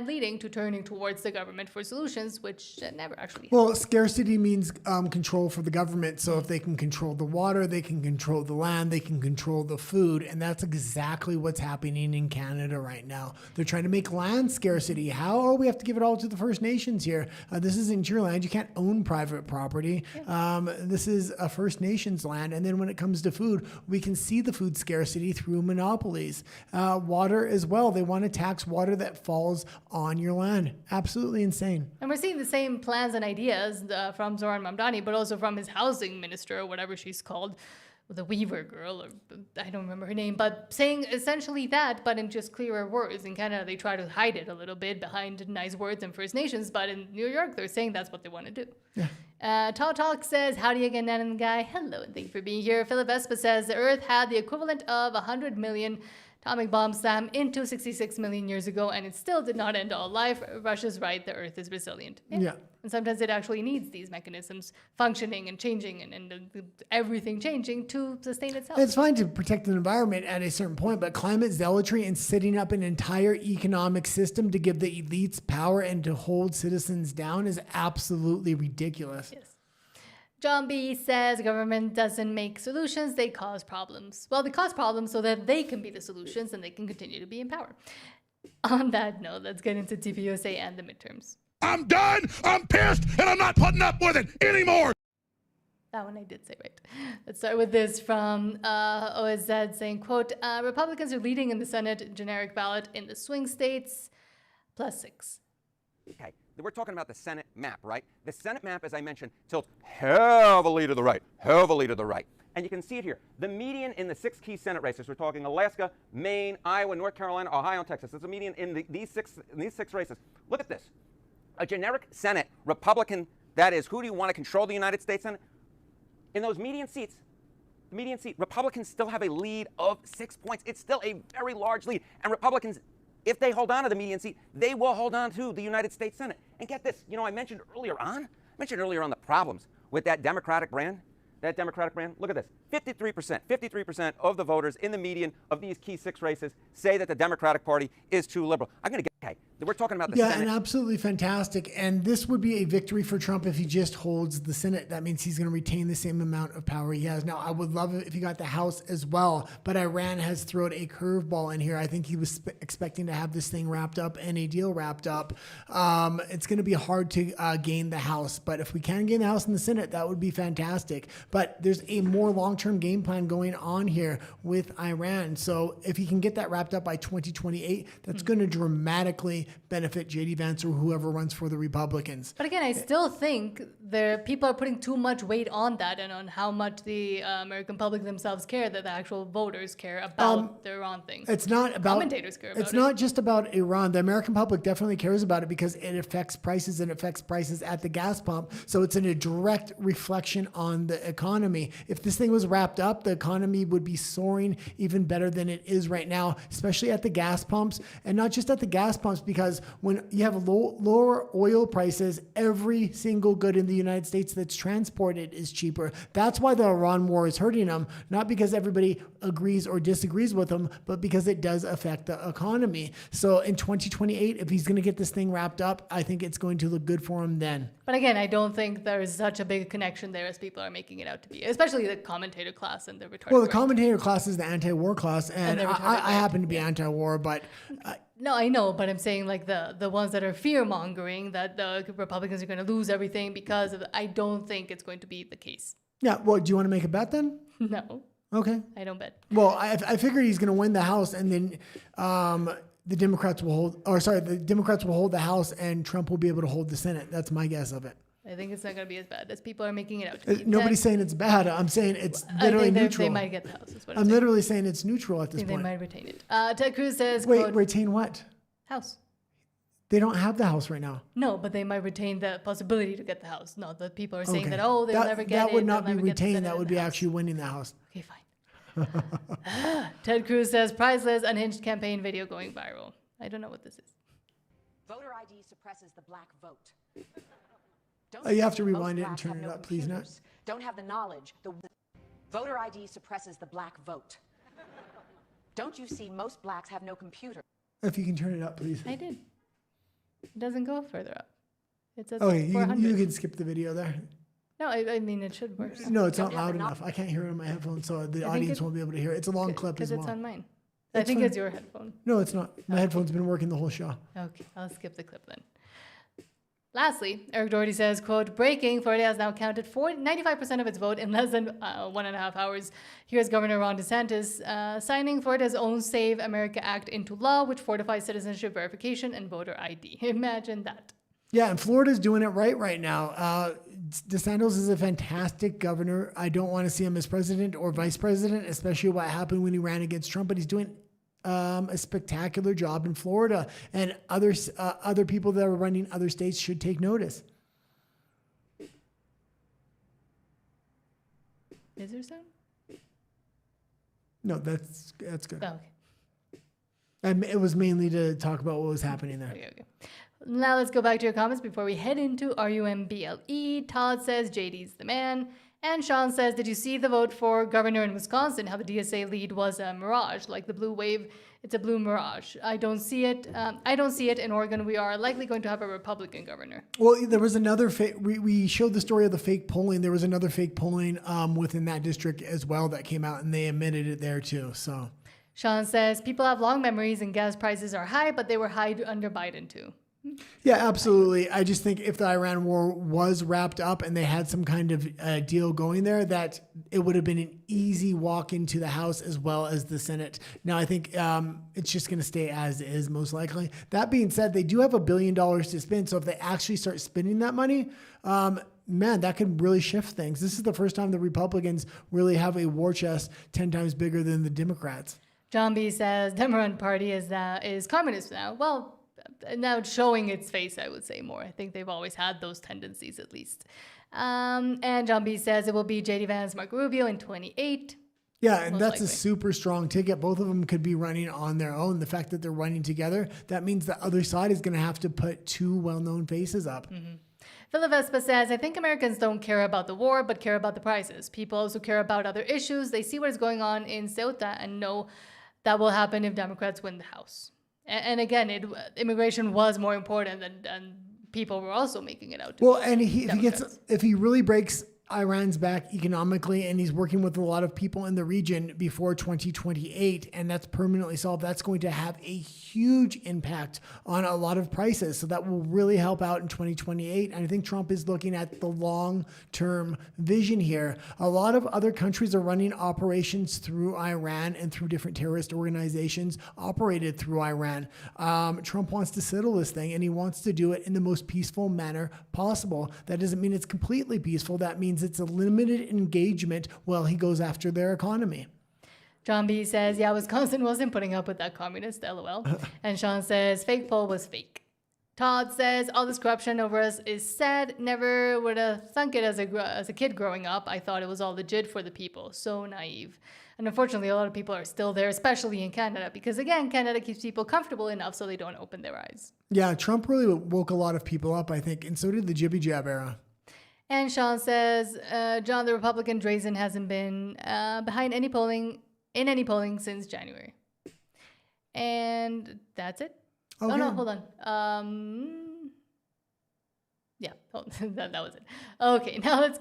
leading to turning towards the government for solutions, which never actually. Well, scarcity means control for the government. So if they can control the water, they can control the land, they can control the food, and that's exactly what's happening in Canada right now. They're trying to make land scarcity. How? Oh, we have to give it all to the First Nations here. This isn't your land. You can't own private property. This is a First Nations land. And then when it comes to food, we can see the food scarcity through monopolies. Water as well. They want to tax water that falls on your land. Absolutely insane. And we're seeing the same plans and ideas from Zoran Mamdani, but also from his housing minister, or whatever she's called, the Weaver girl, or I don't remember her name, but saying essentially that, but in just clearer words. In Canada, they try to hide it a little bit behind nice words and First Nations, but in New York, they're saying that's what they want to do. Yeah. Talk says, howdy again, Nan and Guy. Hello, and thank you for being here. Philip Vespa says, the Earth had the equivalent of 100 million atomic bombs slammed into 66 million years ago, and it still did not end all life. Russia's right, the Earth is resilient. Yeah. And sometimes it actually needs these mechanisms functioning and changing and everything changing to sustain itself. It's fine to protect the environment at a certain point, but climate zealotry and setting up an entire economic system to give the elites power and to hold citizens down is absolutely ridiculous. Yes. John B. says government doesn't make solutions, they cause problems. Well, they cause problems so that they can be the solutions and they can continue to be in power. On that note, let's get into TPUSA and the midterms. I'm done, I'm pissed, and I'm not putting up with it anymore. That one I did say right. Let's start with this from OSZ saying, quote, Republicans are leading in the Senate generic ballot in the swing states, +6. Okay, we're talking about the Senate map, right? The Senate map, as I mentioned, tilts heavily to the right, heavily to the right. And you can see it here. The median in the 6 key Senate races, we're talking Alaska, Maine, Iowa, North Carolina, Ohio, and Texas. There's a median in these six races. Look at this. A generic Senate, Republican, that is, who do you want to control the United States Senate? In those median seats, the median seat, Republicans still have a lead of 6 points. It's still a very large lead. And Republicans, if they hold on to the median seat, they will hold on to the United States Senate. And get this, I mentioned earlier on the problems with that Democratic brand. Look at this, 53% of the voters in the median of these key 6 races say that the Democratic Party is too liberal. I'm going to get, okay, we're talking about the Senate. Yeah, and absolutely fantastic. And this would be a victory for Trump if he just holds the Senate. That means he's going to retain the same amount of power he has. Now, I would love it if he got the House as well, but Iran has thrown a curveball in here. I think he was expecting to have this thing wrapped up and a deal wrapped up. It's going to be hard to gain the House, but if we can gain the House and the Senate, that would be fantastic. But there's a more long-term game plan going on here with Iran. So if he can get that wrapped up by 2028, that's going to dramatically benefit J.D. Vance or whoever runs for the Republicans. But again, I still think people are putting too much weight on that and on how much the American public themselves care, that the actual voters care about the Iran thing. It's not about commentators care about It's it. not just about Iran. The American public definitely cares about it because it affects prices and affects prices at the gas pump. So it's in a direct reflection on the economy. If this thing was wrapped up, the economy would be soaring even better than it is right now, especially at the gas pumps, and not just at the gas pumps, because when you have lower oil prices, every single good in the United States that's transported is cheaper. That's why the Iran war is hurting them, not because everybody agrees or disagrees with them, but because it does affect the economy. So in 2028, if he's going to get this thing wrapped up, I think it's going to look good for him then. But again, I don't think there is such a big connection there as people are making it out to be, especially the commentator class and the retarded. Well, the right. commentator class is the anti-war class, and they're retarded I right. happen to be anti-war, but... No, I know, but I'm saying like the ones that are fear-mongering that the Republicans are going to lose everything because of I don't think it's going to be the case. Yeah, well, do you want to make a bet then? No. Okay. I don't bet. Well, I figured he's going to win the House, and then the Democrats will hold the House, and Trump will be able to hold the Senate. That's my guess of it. I think it's not going to be as bad as people are making it out to be. Nobody's saying it's bad. I'm saying it's literally neutral. They might get the House. Is what I'm saying. literally saying it's neutral at this point. They might retain it. Ted Cruz says, Wait, quote, retain what? House. They don't have the House right now. No, but they might retain the possibility to get the House. No, the people are saying that, they'll never get it. That would not be they'll never get the retained. Senate That and would the be House. actually winning the House. Okay, fine. Ted Cruz says, priceless, unhinged campaign video going viral. I don't know what this is. Voter ID suppresses the black vote. You have to Most rewind it and blacks turn have it no up, please, Nat. computers, don't have the knowledge. The voter ID suppresses the black vote. Don't you see most blacks have no computer? If you can turn it up, please. I did. It doesn't go further up. It says Okay, 400. you can skip the video there. No, I mean, it should work. No, it's not loud enough. I can't hear it on my headphones, so the audience won't be able to hear it. It's a long clip as well. Because it's on mine. I think fine. it's your headphone. No, it's not. My headphone's been working the whole show. Okay, I'll skip the clip then. Lastly, Eric Doherty says, quote, breaking, Florida has now counted 95% of its vote in less than 1.5 hours. Here's Governor Ron DeSantis signing Florida's own Save America Act into law, which fortifies citizenship verification and voter ID. Imagine that. Yeah, and Florida's doing it right now. DeSantis is a fantastic governor. I don't want to see him as president or vice president, especially what happened when he ran against Trump, but he's doing a spectacular job in Florida, and other people that are running other states should take notice. Is there sound? No, that's good. Oh, okay. And it was mainly to talk about what was happening there. Okay. Now let's go back to your comments before we head into RUMBLE. Todd says JD's the man. And Sean says, did you see the vote for governor in Wisconsin? How the DSA lead was a mirage, like the blue wave. It's a blue mirage. I don't see it. I don't see it in Oregon. We are likely going to have a Republican governor. Well, there was another we showed the story of the fake polling. There was another fake polling within that district as well that came out, and they admitted it there too. So Sean says, people have long memories and gas prices are high, but they were high under Biden too. Yeah, absolutely. I just think if the Iran war was wrapped up and they had some kind of deal going there, that it would have been an easy walk into the House as well as the Senate. Now, I think it's just going to stay as is, most likely. That being said, they do have $1 billion to spend. So if they actually start spending that money, man, that could really shift things. This is the first time the Republicans really have a war chest 10 times bigger than the Democrats. John B. says, Democrat Party is communist now. Well, now showing its face, I would say more. I think they've always had those tendencies at least. And John B. says it will be J.D. Vance, Marco Rubio in 28. Yeah, and that's likely. a super strong ticket. Both of them could be running on their own. The fact that they're running together, that means the other side is going to have to put two well-known faces up. Mm-hmm. Philip Vespa says, I think Americans don't care about the war, but care about the prices. People also care about other issues. They see what is going on in Ceuta and know that will happen if Democrats win the House. And again, immigration was more important, and people were also making it out. Well, and if he really breaks Iran's back economically, and he's working with a lot of people in the region before 2028, and that's permanently solved. That's going to have a huge impact on a lot of prices. So that will really help out in 2028. And I think Trump is looking at the long-term vision here. A lot of other countries are running operations through Iran and through different terrorist organizations operated through Iran. Trump wants to settle this thing, and he wants to do it in the most peaceful manner possible. That doesn't mean it's completely peaceful. That means it's a limited engagement while he goes after their economy. John B says, yeah, Wisconsin wasn't putting up with that communist, LOL. And Sean says, fake poll was fake. Todd says, all this corruption over us is sad. Never would have thunk it as a kid growing up. I thought it was all legit for the people. So naive. And unfortunately, a lot of people are still there, especially in Canada, because again, Canada keeps people comfortable enough so they don't open their eyes. Yeah, Trump really woke a lot of people up, I think, and so did the Jibby Jab era. And Sean says, John, the Republican Drazen hasn't been behind any polling since January. And that's it. Okay. Oh, no, hold on. Yeah, that was it. Okay, now let's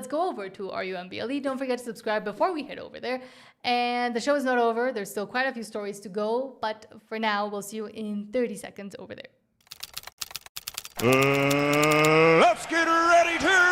go over to RUMBLE. Don't forget to subscribe before we head over there. And the show is not over. There's still quite a few stories to go. But for now, we'll see you in 30 seconds over there. Let's get ready to